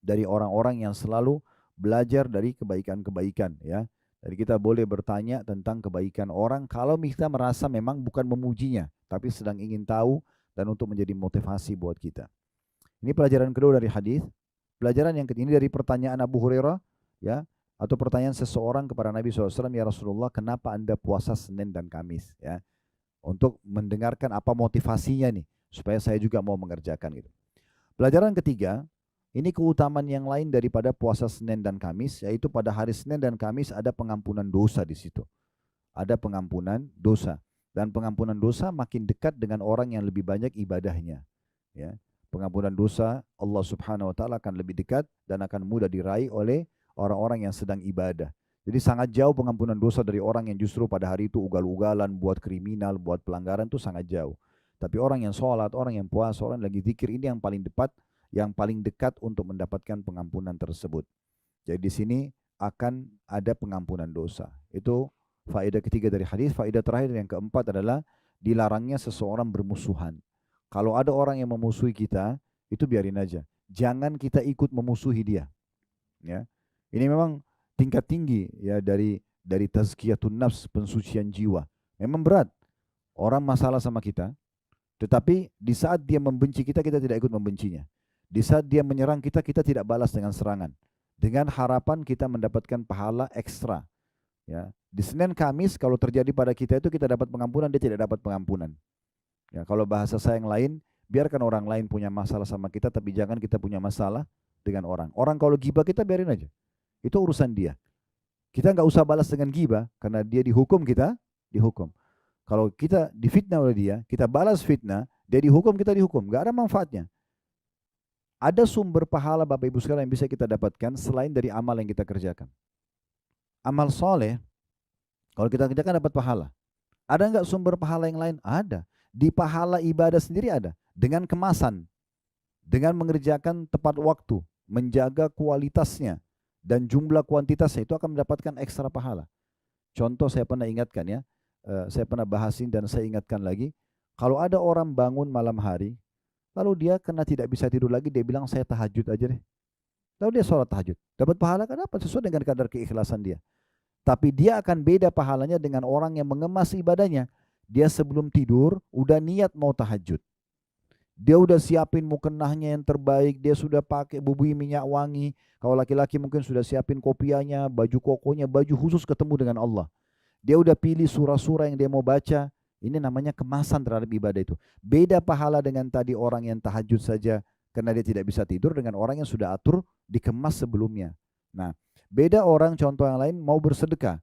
dari orang-orang yang selalu belajar dari kebaikan-kebaikan ya. Jadi kita boleh bertanya tentang kebaikan orang kalau kita merasa memang bukan memujinya, tapi sedang ingin tahu dan untuk menjadi motivasi buat kita. Ini pelajaran kedua dari hadis. Pelajaran yang ketiga ini dari pertanyaan Abu Hurairah ya, atau pertanyaan seseorang kepada Nabi SAW, ya Rasulullah, kenapa Anda puasa Senin dan Kamis ya? Untuk mendengarkan apa motivasinya nih, supaya saya juga mau mengerjakan gitu. Pelajaran ketiga, ini keutamaan yang lain daripada puasa Senin dan Kamis, yaitu pada hari Senin dan Kamis ada pengampunan dosa di situ. Ada pengampunan dosa. Dan pengampunan dosa makin dekat dengan orang yang lebih banyak ibadahnya. Ya. Pengampunan dosa Allah Subhanahu wa taala akan lebih dekat dan akan mudah diraih oleh orang-orang yang sedang ibadah. Jadi sangat jauh pengampunan dosa dari orang yang justru pada hari itu ugal-ugalan, buat kriminal, buat pelanggaran, itu sangat jauh. Tapi orang yang sholat, orang yang puasa, orang yang lagi zikir, ini yang paling dekat untuk mendapatkan pengampunan tersebut. Jadi di sini akan ada pengampunan dosa. Itu faedah ketiga dari hadis. Faedah terakhir yang keempat adalah dilarangnya seseorang bermusuhan. Kalau ada orang yang memusuhi kita, itu biarin aja. Jangan kita ikut memusuhi dia. Ya. Ini memang tingkat tinggi ya dari tazkiyatun nafs, pensucian jiwa. Memang berat. Orang masalah sama kita, tetapi di saat dia membenci kita, kita tidak ikut membencinya. Di saat dia menyerang kita, kita tidak balas dengan serangan. Dengan harapan kita mendapatkan pahala ekstra. Ya. Di Senin Kamis kalau terjadi pada kita itu kita dapat pengampunan, dia tidak dapat pengampunan. Ya, kalau bahasa saya yang lain, biarkan orang lain punya masalah sama kita, tapi jangan kita punya masalah dengan orang. Orang kalau gibah kita biarin aja. Itu urusan dia. Kita nggak usah balas dengan gibah, karena dia dihukum, kita dihukum. Kalau kita difitnah oleh dia, kita balas fitnah, dia dihukum, kita dihukum. Nggak ada manfaatnya. Ada sumber pahala Bapak Ibu sekalian yang bisa kita dapatkan selain dari amal yang kita kerjakan. Amal soleh, kalau kita kerjakan dapat pahala. Ada nggak sumber pahala yang lain? Ada. Di pahala ibadah sendiri ada. Dengan kemasan. Dengan mengerjakan tepat waktu. Menjaga kualitasnya. Dan jumlah kuantitasnya itu akan mendapatkan ekstra pahala. Contoh saya pernah ingatkan ya. Saya pernah bahasin dan saya ingatkan lagi. Kalau ada orang bangun malam hari. Lalu dia karena tidak bisa tidur lagi. Dia bilang saya tahajud aja deh. Lalu dia sholat tahajud. Dapat pahala kan apa? Sesuai dengan kadar keikhlasan dia. Tapi dia akan beda pahalanya dengan orang yang mengemas ibadahnya. Dia sebelum tidur udah niat mau tahajud. Dia udah siapin mukenahnya yang terbaik, dia sudah pakai bubui minyak wangi. Kalau laki-laki mungkin sudah siapin kopiahnya, baju kokonya, baju khusus ketemu dengan Allah. Dia udah pilih surah-surah yang dia mau baca. Ini namanya kemasan terhadap ibadah itu. Beda pahala dengan tadi orang yang tahajud saja karena dia tidak bisa tidur, dengan orang yang sudah atur dikemas sebelumnya. Nah, beda orang contoh yang lain mau bersedekah.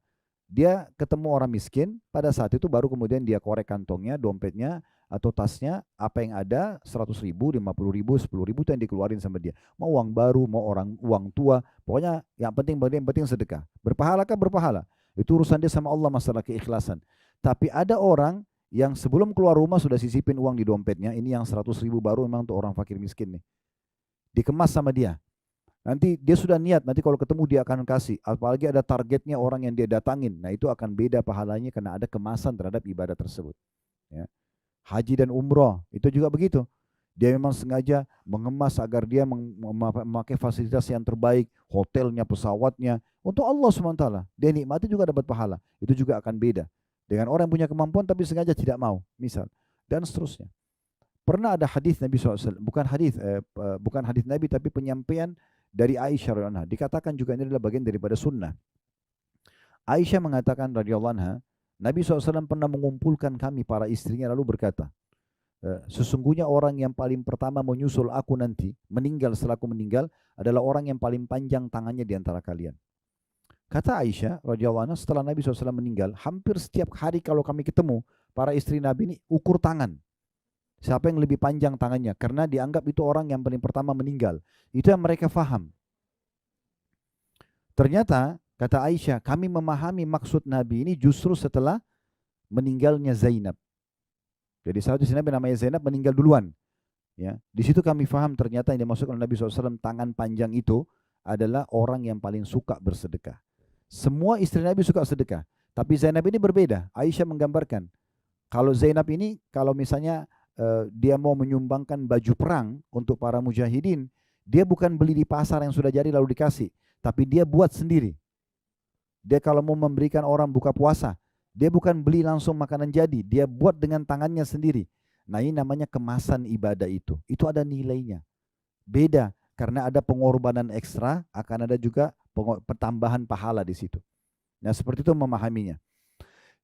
Dia ketemu orang miskin, pada saat itu baru kemudian dia korek kantongnya, dompetnya, atau tasnya, apa yang ada, 100 ribu, 50 ribu, 10 ribu itu yang dikeluarin sama dia. Mau uang baru, mau uang tua, pokoknya yang penting sedekah. Berpahalakah? Berpahala. Itu urusan dia sama Allah, masalah keikhlasan. Tapi ada orang yang sebelum keluar rumah sudah sisipin uang di dompetnya, ini yang 100 ribu baru memang untuk orang fakir miskin nih. Dikemas sama dia. Nanti dia sudah niat, nanti kalau ketemu dia akan kasih. Apalagi ada targetnya orang yang dia datangin. Nah itu akan beda pahalanya karena ada kemasan terhadap ibadah tersebut. Ya. Haji dan umroh itu juga begitu. Dia memang sengaja mengemas agar dia memakai fasilitas yang terbaik. Hotelnya, pesawatnya. Untuk Allah SWT. Dia nikmati juga dapat pahala. Itu juga akan beda. Dengan orang yang punya kemampuan tapi sengaja tidak mau. Misal. Dan seterusnya. Pernah ada hadis Nabi SAW. Bukan hadis Nabi tapi penyampaian dari Aisyah radhiyallahu anha. Dikatakan juga ini adalah bagian daripada sunnah. Aisyah mengatakan radhiyallahu anha, Nabi SAW pernah mengumpulkan kami para istrinya lalu berkata, sesungguhnya orang yang paling pertama menyusul aku nanti, meninggal setelah aku meninggal, adalah orang yang paling panjang tangannya di antara kalian. Kata Aisyah radhiyallahu anha, setelah Nabi SAW meninggal, hampir setiap hari kalau kami ketemu, para istri Nabi ini ukur tangan. Siapa yang lebih panjang tangannya? Karena dianggap itu orang yang paling pertama meninggal. Itu yang mereka faham. Ternyata, kata Aisyah, kami memahami maksud Nabi ini justru setelah meninggalnya Zainab. Jadi satu Nabi namanya Zainab meninggal duluan. Ya, di situ kami faham ternyata yang dimaksud oleh Nabi SAW tangan panjang itu adalah orang yang paling suka bersedekah. Semua istri Nabi suka sedekah. Tapi Zainab ini berbeda. Aisyah menggambarkan, kalau Zainab ini, kalau misalnya dia mau menyumbangkan baju perang untuk para mujahidin, dia bukan beli di pasar yang sudah jadi lalu dikasih, tapi dia buat sendiri. Dia kalau mau memberikan orang buka puasa, dia bukan beli langsung makanan jadi, dia buat dengan tangannya sendiri. Nah ini namanya kemasan ibadah itu. Itu ada nilainya. Beda, karena ada pengorbanan ekstra, akan ada juga pertambahan pahala di situ. Nah seperti itu memahaminya.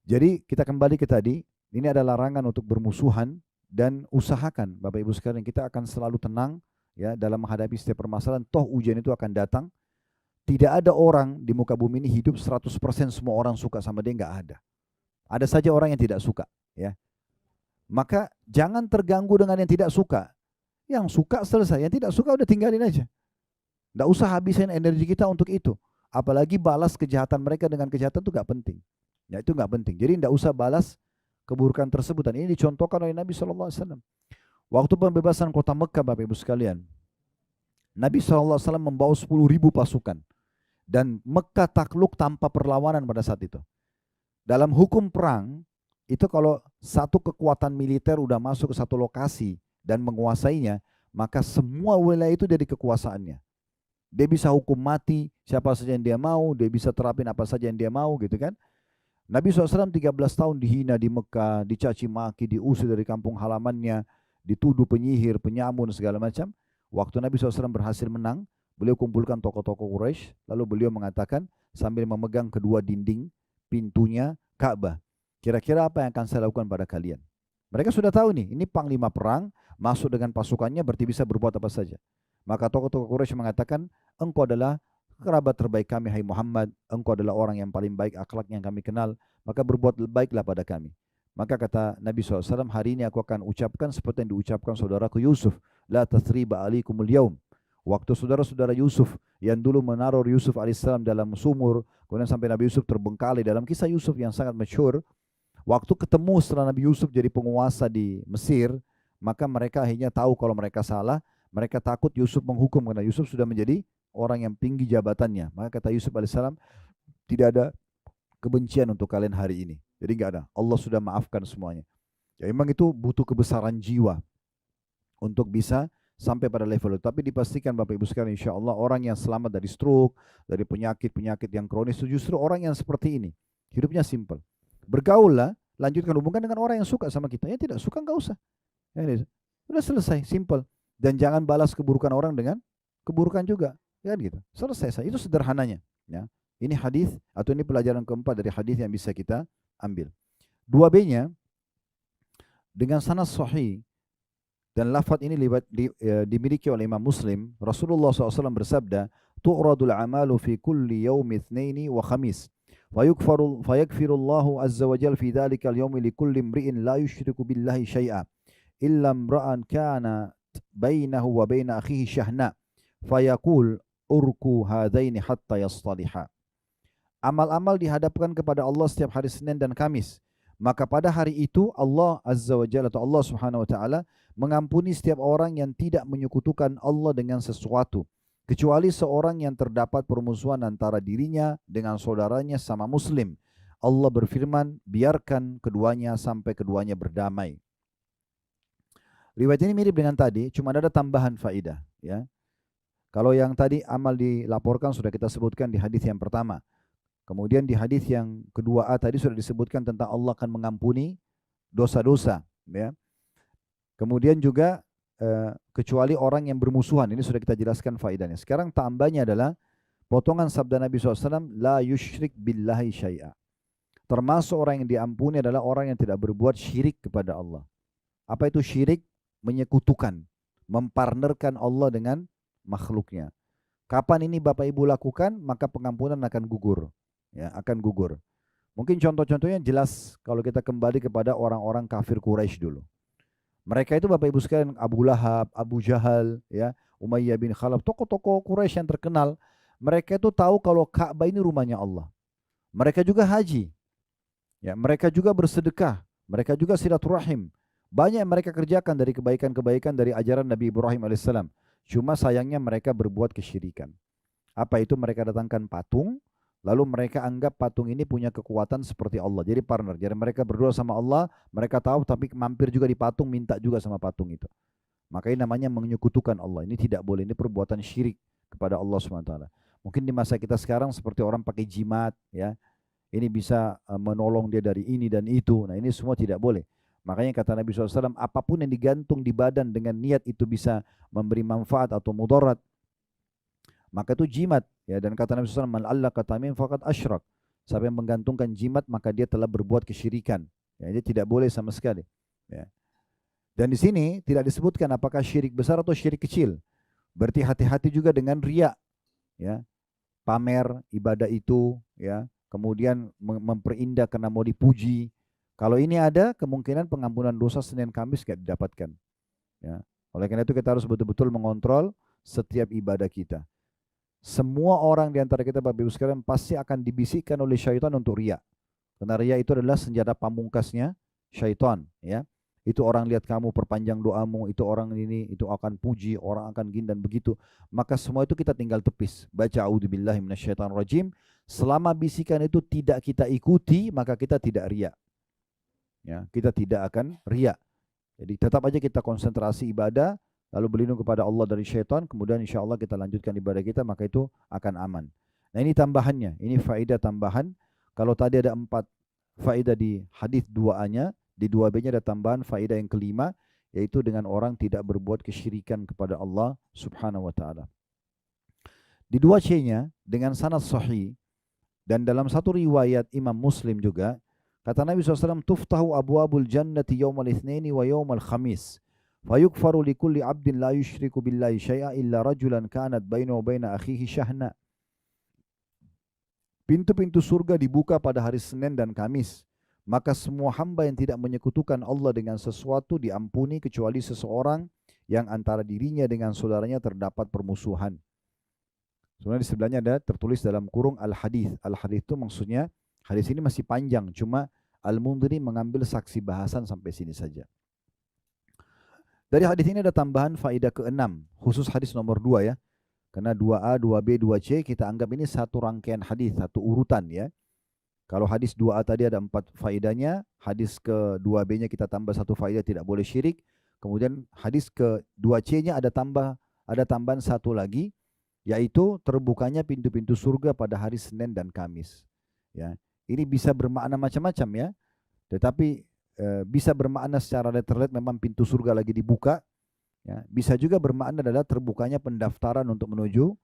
Jadi kita kembali ke tadi, ini ada larangan untuk bermusuhan, dan usahakan Bapak Ibu sekalian kita akan selalu tenang ya dalam menghadapi setiap permasalahan. Toh ujian itu akan datang. Tidak ada orang di muka bumi ini hidup 100% semua orang suka sama dia, nggak ada. Ada saja orang yang tidak suka, ya. Maka jangan terganggu dengan yang tidak suka. Yang suka selesai, yang tidak suka udah tinggalin aja. Nggak usah habisin energi kita untuk itu. Apalagi balas kejahatan mereka dengan kejahatan itu nggak penting. Ya itu nggak penting. Jadi nggak usah balas keburukan tersebut. Dan ini dicontohkan oleh Nabi SAW. Waktu pembebasan kota Mekah, Bapak Ibu sekalian, Nabi SAW membawa 10.000 pasukan. Dan Mekah takluk tanpa perlawanan pada saat itu. Dalam hukum perang, itu kalau satu kekuatan militer udah masuk ke satu lokasi dan menguasainya, maka semua wilayah itu jadi kekuasaannya. Dia bisa hukum mati siapa saja yang dia mau, dia bisa terapin apa saja yang dia mau gitu kan. Nabi SAW 13 tahun dihina di Mekah, dicaci maki, diusir dari kampung halamannya, dituduh penyihir, penyamun, segala macam. Waktu Nabi SAW berhasil menang, beliau kumpulkan tokoh-tokoh Quraisy, lalu beliau mengatakan sambil memegang kedua dinding pintunya Ka'bah, kira-kira apa yang akan saya lakukan pada kalian? Mereka sudah tahu nih, ini panglima perang, masuk dengan pasukannya berarti bisa berbuat apa saja. Maka tokoh-tokoh Quraisy mengatakan, engkau adalah kerabat terbaik kami, hai Muhammad, engkau adalah orang yang paling baik akhlak yang kami kenal, maka berbuat baiklah pada kami. Maka kata Nabi SAW, hari ini aku akan ucapkan seperti yang diucapkan saudaraku Yusuf, la tathriba alikumul yaum. Waktu saudara-saudara Yusuf yang dulu menaruh Yusuf alaihissalam dalam sumur, kemudian sampai Nabi Yusuf terbengkalai dalam kisah Yusuf yang sangat masyhur. Waktu ketemu setelah Nabi Yusuf jadi penguasa di Mesir, maka mereka akhirnya tahu kalau mereka salah. Mereka takut Yusuf menghukum karena Yusuf sudah menjadi orang yang tinggi jabatannya. Maka kata Yusuf alaihissalam, tidak ada kebencian untuk kalian hari ini. Jadi nggak ada. Allah sudah maafkan semuanya. Ya memang itu butuh kebesaran jiwa untuk bisa sampai pada level itu. Tapi dipastikan Bapak Ibu sekalian, insya Allah orang yang selamat dari stroke, dari penyakit-penyakit yang kronis itu justru orang yang seperti ini. Hidupnya simple. Bergaullah, lanjutkan hubungan dengan orang yang suka sama kita. Yang tidak suka nggak usah. Ya, sudah selesai, simple. Dan jangan balas keburukan orang dengan keburukan juga. Ya gitu. Selesai. Itu sederhananya. Ya. Ini hadis atau ini pelajaran keempat dari hadis yang bisa kita ambil. 2B-nya dengan sanad sahih. Dan lafaz ini dimiliki oleh Imam Muslim. Rasulullah SAW bersabda, tu'radul amalu fi kulli yawmi itsnaini wa khamis. Fayakfirullahu azza wa jal fi dhalika al-yawmi li kulli imri'in la yushriku billahi syai'a. Illa imra'an kana bainahu wa baina akhihi syahna. Fayaqul urku hadaini hatta yastaliha. Amal-amal dihadapkan kepada Allah setiap hari Senin dan Kamis. Maka pada hari itu Allah Azza wa Jalla atau Allah Subhanahu wa taala mengampuni setiap orang yang tidak menyekutukan Allah dengan sesuatu, kecuali seorang yang terdapat permusuhan antara dirinya dengan saudaranya sama muslim. Allah berfirman, biarkan keduanya sampai keduanya berdamai. Riwayat ini mirip dengan tadi, cuma ada tambahan faedah, ya. Kalau yang tadi amal dilaporkan sudah kita sebutkan di hadis yang pertama. Kemudian di hadis yang kedua A tadi sudah disebutkan tentang Allah akan mengampuni dosa-dosa, ya. Kemudian juga kecuali orang yang bermusuhan, ini sudah kita jelaskan faedahnya. Sekarang tambahnya adalah potongan sabda Nabi SAW, la yushrik billahi syai'a. Termasuk orang yang diampuni adalah orang yang tidak berbuat syirik kepada Allah. Apa itu syirik? Menyekutukan, mempartnerkan Allah dengan makhluknya. Kapan ini Bapak Ibu lakukan, maka pengampunan akan gugur. Ya, akan gugur. Mungkin contoh-contohnya jelas kalau kita kembali kepada orang-orang kafir Quraisy dulu. Mereka itu Bapak Ibu sekalian, Abu Lahab, Abu Jahal, ya, Umayyah bin Khalaf, tokoh-tokoh Quraisy yang terkenal. Mereka itu tahu kalau Ka'bah ini rumahnya Allah. Mereka juga haji. Ya, mereka juga bersedekah, mereka juga silaturahim. Banyak yang mereka kerjakan dari kebaikan-kebaikan dari ajaran Nabi Ibrahim alaihissalam. Cuma sayangnya mereka berbuat kesyirikan. Apa itu? Mereka datangkan patung, Lalu mereka anggap patung ini punya kekuatan seperti Allah. Jadi partner. Jadi mereka berdoa sama Allah, mereka tahu tapi mampir juga di patung, minta juga sama patung itu. Makanya namanya menyekutukan Allah. Ini tidak boleh, ini perbuatan syirik kepada Allah SWT. Mungkin di masa kita sekarang seperti orang pakai jimat, ya, ini bisa menolong dia dari ini dan itu. Nah ini semua tidak boleh. Makanya kata Nabi SAW, apapun yang digantung di badan dengan niat itu bisa memberi manfaat atau mudarat, maka itu jimat. Ya, dan kata Nabi SAW, man allaka tamim faqad asyrak. Siapa yang menggantungkan jimat, maka dia telah berbuat kesyirikan. Ya, dia tidak boleh sama sekali. Ya. Dan di sini tidak disebutkan apakah syirik besar atau syirik kecil. Berarti hati-hati juga dengan riya, ya, pamer ibadah itu, ya, kemudian memperindah karena mau dipuji. Kalau ini ada, kemungkinan pengampunan dosa Senin Kamis tidak didapatkan. Ya. Oleh karena itu kita harus betul-betul mengontrol setiap ibadah kita. Semua orang di antara kita Bapak Ibu sekalian pasti akan dibisikkan oleh syaitan untuk riya. Karena riya itu adalah senjata pamungkasnya syaitan, ya. Itu orang lihat kamu perpanjang doamu, itu orang ini, itu akan puji, orang akan gini dan begitu. Maka semua itu kita tinggal tepis. Baca a'udzubillahi minasyaitonirrajim. Selama bisikan itu tidak kita ikuti, maka kita tidak riya. Ya, kita tidak akan riya. Jadi tetap aja kita konsentrasi ibadah, lalu berlindung kepada Allah dari syaitan, kemudian insya Allah kita lanjutkan ibadah kita, maka itu akan aman. Nah ini tambahannya, ini faedah tambahan. Kalau tadi ada 4 faedah di hadis 2A-nya, di 2B-nya ada tambahan faedah yang kelima, yaitu dengan orang tidak berbuat kesyirikan kepada Allah Subhanahu wa taala. Di 2C-nya dengan sanad sahih dan dalam satu riwayat Imam Muslim juga, kata Nabi SAW, tuftahu abwabul jannati yawmal itsnaini wa yawmal khamis. Fayukfaru likulli abdin la yushriku billahi syai'a illa rajulan kanat bainahu wa baina akhihi syahna. Pintu-pintu surga dibuka pada hari Senin dan Kamis. Maka semua hamba yang tidak menyekutukan Allah dengan sesuatu diampuni kecuali seseorang yang antara dirinya dengan saudaranya terdapat permusuhan. Sebenarnya di sebelahnya ada tertulis dalam kurung al-hadith. Al-hadith itu maksudnya, hadis ini masih panjang, cuma Al-Mundhiri mengambil saksi bahasan sampai sini saja. Dari hadis ini ada tambahan faedah ke-6, khusus hadis nomor 2 ya. Karena 2A, 2B, 2C kita anggap ini satu rangkaian hadis, satu urutan ya. Kalau hadis 2A tadi ada 4 faedahnya, hadis ke-2B-nya kita tambah 1 faedah tidak boleh syirik. Kemudian hadis ke-2C-nya ada tambahan 1 lagi, yaitu terbukanya pintu-pintu surga pada hari Senin dan Kamis. Ya, ini bisa bermakna macam-macam ya. Tetapi bisa bermakna secara letterlet memang pintu surga lagi dibuka. Ya, bisa juga bermakna adalah terbukanya pendaftaran untuk menuju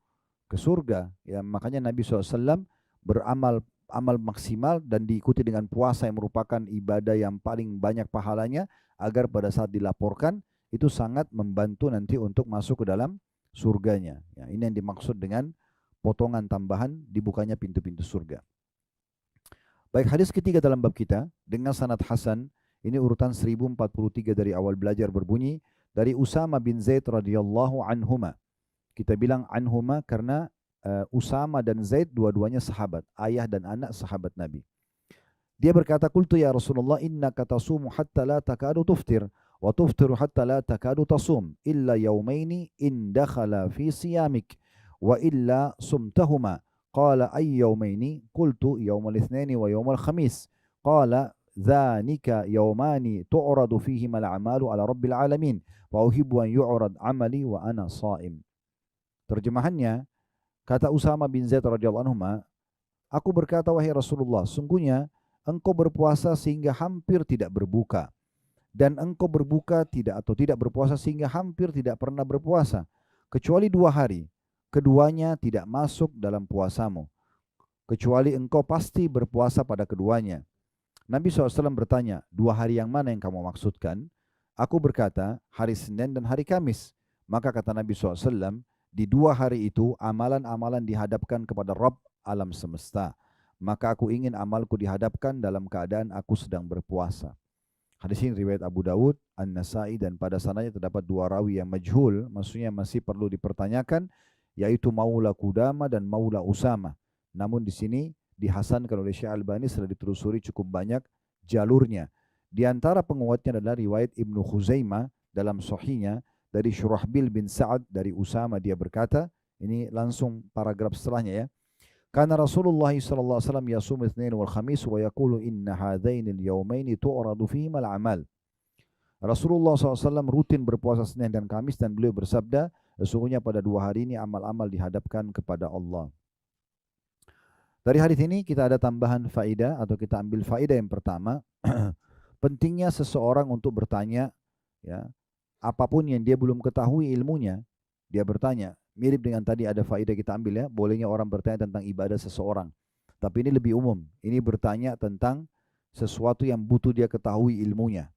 ke surga. Ya, makanya Nabi SAW amal maksimal dan diikuti dengan puasa yang merupakan ibadah yang paling banyak pahalanya, agar pada saat dilaporkan itu sangat membantu nanti untuk masuk ke dalam surganya. Ya, ini yang dimaksud dengan potongan tambahan dibukanya pintu-pintu surga. Baik, hadis ketiga dalam bab kita dengan sanad hasan, ini urutan 1043 dari awal belajar berbunyi dari Usama bin Zaid radhiyallahu anhuma. Kita bilang anhuma karena Usama dan Zaid dua-duanya sahabat, ayah dan anak sahabat Nabi. Dia berkata, qultu ya Rasulullah innaka tasumu hatta la takadu tuftir wa tuftiru hatta la takadu tasum illa yawmaini in dakhala fi siyamik wa illa sumtahuma. Qala ay yawmaini? Qultu yawmal itsnaini wa yawmal khamis. Qala dzanika yawmani tu'radu fihima al-a'malu ala rabbil alamin wa uhibbu an yu'rad 'amali wa ana sha'im. Terjemahannya, kata Usama bin Zaid radhiyallahu anhu, aku berkata, wahai Rasulullah, sungguhnya engkau berpuasa sehingga hampir tidak berbuka, dan engkau berbuka tidak berpuasa sehingga hampir tidak pernah berpuasa, kecuali 2 hari. Keduanya tidak masuk dalam puasamu, kecuali engkau pasti berpuasa pada keduanya. Nabi SAW bertanya, 2 hari yang mana yang kamu maksudkan? Aku berkata, hari Senin dan hari Kamis. Maka kata Nabi SAW, di 2 hari itu amalan-amalan dihadapkan kepada Rabb alam semesta. Maka aku ingin amalku dihadapkan dalam keadaan aku sedang berpuasa. Hadis ini riwayat Abu Dawud, An-Nasai, dan pada sananya terdapat 2 rawi yang majhul, maksudnya masih perlu dipertanyakan, yaitu Maula Qudama dan Maula Usama. Namun di sini dihasankan oleh Syekh Albani setelah ditelusuri cukup banyak jalurnya. Di antara penguatnya adalah riwayat Ibnu Khuzaimah dalam Sahihnya dari Syurahbil bin Sa'ad dari Usama, dia berkata, ini langsung paragraf setelahnya ya. Karena Rasulullah sallallahu alaihi wasallam yasum itsnain wal khamis wa yaqulu inna hadainil yaumaini tu'radu fihima al-amal. Rasulullah SAW rutin berpuasa Senin dan Kamis dan beliau bersabda, sesungguhnya pada 2 hari ini amal-amal dihadapkan kepada Allah. Dari hadis ini kita ada tambahan faedah atau kita ambil faedah yang pertama, pentingnya seseorang untuk bertanya, ya, apapun yang dia belum ketahui ilmunya, dia bertanya. Mirip dengan tadi ada faedah kita ambil ya, bolehnya orang bertanya tentang ibadah seseorang. Tapi ini lebih umum, ini bertanya tentang sesuatu yang butuh dia ketahui ilmunya.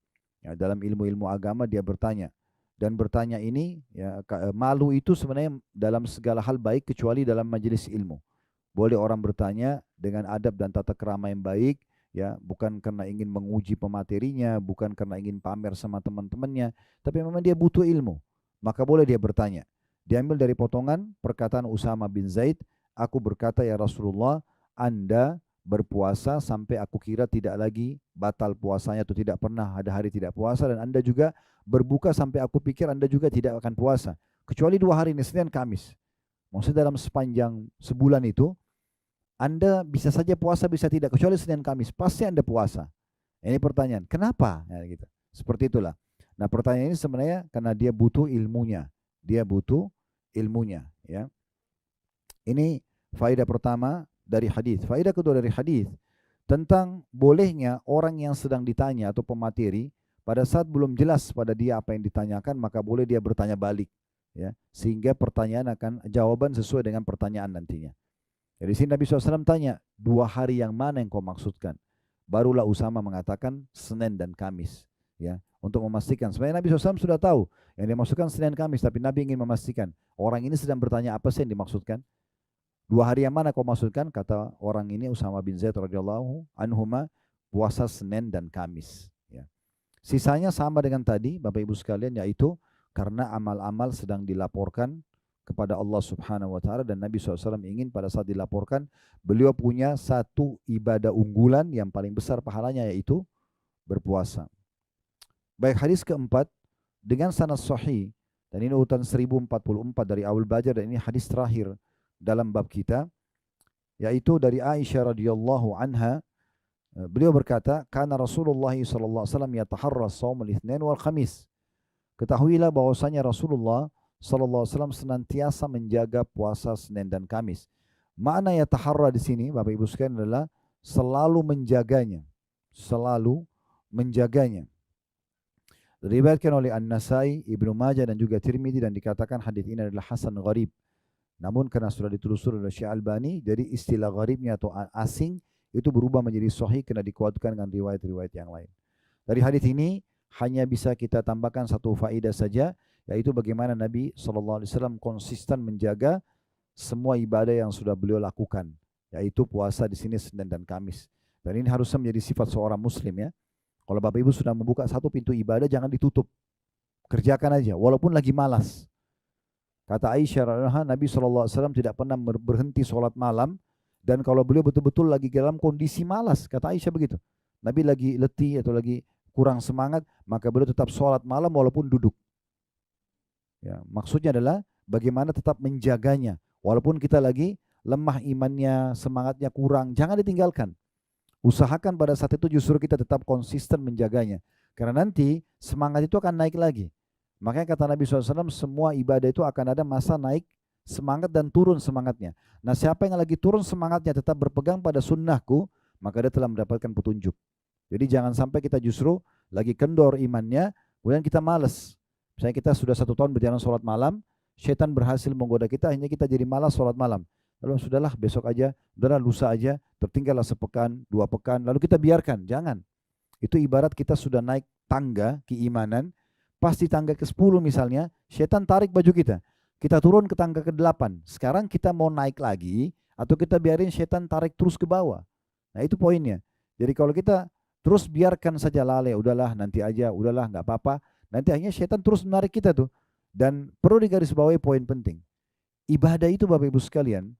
Ya, dalam ilmu-ilmu agama dia bertanya. Dan bertanya ini, ya, malu itu sebenarnya dalam segala hal baik kecuali dalam majelis ilmu. Boleh orang bertanya dengan adab dan tata krama yang baik, ya, bukan karena ingin menguji pematerinya, bukan karena ingin pamer sama teman-temannya, tapi memang dia butuh ilmu. Maka boleh dia bertanya. Diambil dari potongan perkataan Usama bin Zaid, aku berkata ya Rasulullah, Anda berpuasa sampai aku kira tidak lagi batal puasanya atau tidak pernah ada hari tidak puasa, dan Anda juga berbuka sampai aku pikir Anda juga tidak akan puasa. Kecuali 2 hari ini, Senin Kamis. Maksudnya dalam sepanjang sebulan itu, Anda bisa saja puasa, bisa tidak. Kecuali Senin Kamis, pasti Anda puasa. Ini pertanyaan, kenapa? Ya, gitu. Seperti itulah. Nah pertanyaan ini sebenarnya karena dia butuh ilmunya. Dia butuh ilmunya. Ya. Ini faedah pertama dari hadis. Faedah kedua dari hadis tentang bolehnya orang yang sedang ditanya atau pemateri pada saat belum jelas pada dia apa yang ditanyakan, maka boleh dia bertanya balik, ya, sehingga pertanyaan akan jawaban sesuai dengan pertanyaan nantinya. Jadi sini Nabi SAW tanya, 2 hari yang mana yang kau maksudkan? Barulah Usama mengatakan Senin dan Kamis, ya, untuk memastikan. Sebenarnya Nabi SAW sudah tahu yang dimaksudkan Senin Kamis, tapi Nabi ingin memastikan orang ini sedang bertanya apa sih yang dimaksudkan. 2 hari yang mana kau maksudkan? Kata orang ini Usama bin Zaid radhiyallahu anhuma, puasa Senin dan Kamis. Ya. Sisanya sama dengan tadi, Bapak Ibu sekalian, yaitu karena amal-amal sedang dilaporkan kepada Allah Subhanahu wa Ta'ala, dan Nabi SAW ingin pada saat dilaporkan beliau punya satu ibadah unggulan yang paling besar pahalanya, yaitu berpuasa. Baik, hadis keempat dengan sanad sahih, dan ini urutan 1044 dari Abu Bajar, dan ini hadis terakhir dalam bab kita, yaitu dari Aisyah radhiyallahu anha, beliau berkata, karena Rasulullah sallallahu alaihi wasallam yataharra shaum al-itsnain wal khamis. Ketahuilah bahwasanya Rasulullah sallallahu alaihi wasallam senantiasa menjaga puasa Senin dan Kamis. Makna yataharra di sini Bapak Ibu sekalian adalah selalu menjaganya, selalu menjaganya. Diriwayatkan oleh An-Nasai, Ibnu Majah dan juga Tirmidzi, dan dikatakan hadis ini adalah hasan gharib. Namun karena sudah ditelusuri oleh Syekh Albani, jadi istilah gharibnya atau asing itu berubah menjadi sahih karena dikuatkan dengan riwayat-riwayat yang lain. Dari hadis ini hanya bisa kita tambahkan satu faedah saja, yaitu bagaimana Nabi SAW konsisten menjaga semua ibadah yang sudah beliau lakukan, yaitu puasa di sini Senin dan Kamis. Dan ini harusnya menjadi sifat seorang muslim, ya. Kalau Bapak Ibu sudah membuka satu pintu ibadah, jangan ditutup. Kerjakan aja, walaupun lagi malas. Kata Aisyah, Nabi SAW tidak pernah berhenti sholat malam, dan kalau beliau betul-betul lagi dalam kondisi malas, kata Aisyah begitu. Nabi lagi letih atau lagi kurang semangat, maka beliau tetap sholat malam walaupun duduk. Ya, maksudnya adalah bagaimana tetap menjaganya, walaupun kita lagi lemah imannya, semangatnya kurang, jangan ditinggalkan. Usahakan pada saat itu justru kita tetap konsisten menjaganya, karena nanti semangat itu akan naik lagi. Makanya kata Nabi SAW, semua ibadah itu akan ada masa naik semangat dan turun semangatnya. Nah, siapa yang lagi turun semangatnya tetap berpegang pada sunnahku, maka dia telah mendapatkan petunjuk. Jadi jangan sampai kita justru lagi kendor imannya, kemudian kita malas. Misalnya kita sudah 1 tahun berjalan sholat malam, syaitan berhasil menggoda kita, hanya kita jadi malas sholat malam. Lalu sudahlah besok aja, udahlah lusa aja, tertinggallah sepekan, 2 pekan, lalu kita biarkan. Jangan. Itu ibarat kita sudah naik tangga keimanan, pasti tangga ke-10 misalnya, syaitan tarik baju kita. Kita turun ke tangga ke-8. Sekarang kita mau naik lagi, atau kita biarin syaitan tarik terus ke bawah. Nah itu poinnya. Jadi kalau kita terus biarkan saja lalai, udahlah nanti aja, udahlah nggak apa-apa, nanti akhirnya syaitan terus menarik kita tuh. Dan perlu digarisbawahi poin penting. Ibadah itu Bapak Ibu sekalian,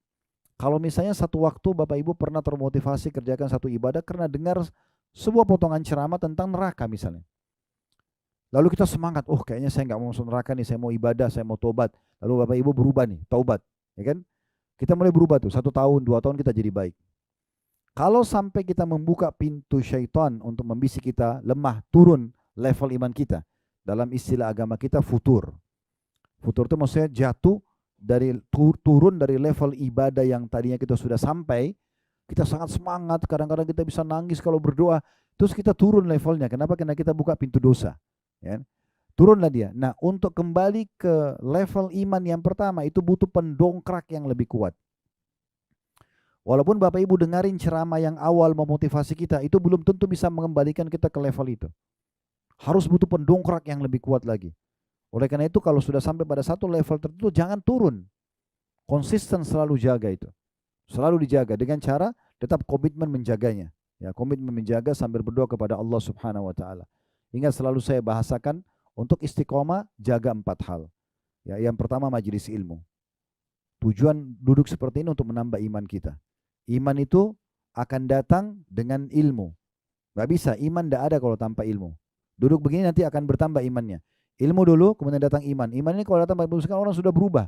kalau misalnya satu waktu Bapak Ibu pernah termotivasi kerjakan satu ibadah karena dengar sebuah potongan ceramah tentang neraka misalnya. Lalu kita semangat, oh kayaknya saya nggak mau masuk neraka nih, saya mau ibadah, saya mau tobat. Lalu Bapak Ibu berubah nih, taubat, ya kan? Kita mulai berubah tuh, 1 tahun, 2 tahun kita jadi baik. Kalau sampai kita membuka pintu syaitan untuk membisik kita lemah, turun level iman kita. Dalam istilah agama kita futur. Futur itu maksudnya jatuh dari turun dari level ibadah yang tadinya kita sudah sampai, kita sangat semangat, kadang-kadang kita bisa nangis kalau berdoa, terus kita turun levelnya. Kenapa? Karena kita buka pintu dosa. Ya. Turunlah dia. Nah, untuk kembali ke level iman yang pertama itu butuh pendongkrak yang lebih kuat. Walaupun Bapak Ibu dengarin ceramah yang awal memotivasi kita, itu belum tentu bisa mengembalikan kita ke level itu. Harus butuh pendongkrak yang lebih kuat lagi. Oleh karena itu kalau sudah sampai pada satu level tertentu jangan turun. Konsisten selalu jaga itu. Selalu dijaga dengan cara tetap komitmen menjaganya. Ya, komitmen menjaga sambil berdoa kepada Allah Subhanahu wa taala. Ingat selalu saya bahasakan untuk istiqomah jaga 4 hal. Ya, yang pertama majelis ilmu. Tujuan duduk seperti ini untuk menambah iman kita. Iman itu akan datang dengan ilmu. Gak bisa, iman tidak ada kalau tanpa ilmu. Duduk begini nanti akan bertambah imannya. Ilmu dulu, kemudian datang iman. Iman ini kalau datang, orang sudah berubah.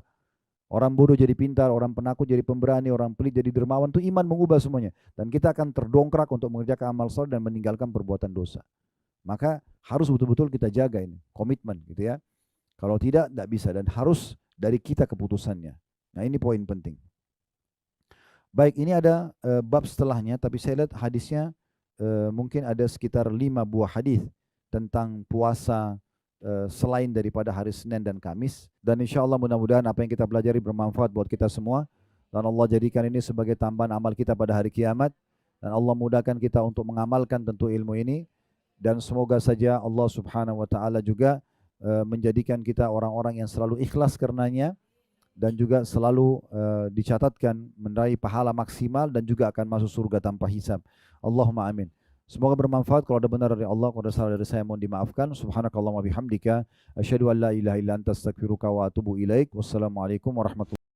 Orang bodoh jadi pintar, orang penakut jadi pemberani, orang pelit jadi dermawan. Itu iman mengubah semuanya. Dan kita akan terdongkrak untuk mengerjakan amal saleh dan meninggalkan perbuatan dosa. Maka harus betul-betul kita jaga ini. Komitmen gitu ya. Kalau tidak bisa. Dan harus dari kita keputusannya. Nah ini poin penting. Baik, ini ada bab setelahnya, tapi saya lihat hadisnya mungkin ada sekitar 5 buah hadis tentang puasa selain daripada hari Senin dan Kamis. Dan insya Allah mudah-mudahan apa yang kita pelajari bermanfaat buat kita semua. Dan Allah jadikan ini sebagai tambahan amal kita pada hari kiamat. Dan Allah mudahkan kita untuk mengamalkan tentu ilmu ini. Dan semoga saja Allah Subhanahu wa ta'ala juga menjadikan kita orang-orang yang selalu ikhlas karenanya. Dan juga selalu dicatatkan meraih pahala maksimal dan juga akan masuk surga tanpa hisab. Allahumma amin. Semoga bermanfaat. Kalau ada benar dari Allah, kalau ada salah dari saya mohon dimaafkan. Subhanakallahumma bihamdika asyhadu an la ilaha illa anta astaghfiruka wa atubu ilaik. Wassalamualaikum warahmatullahi wabarakatuh.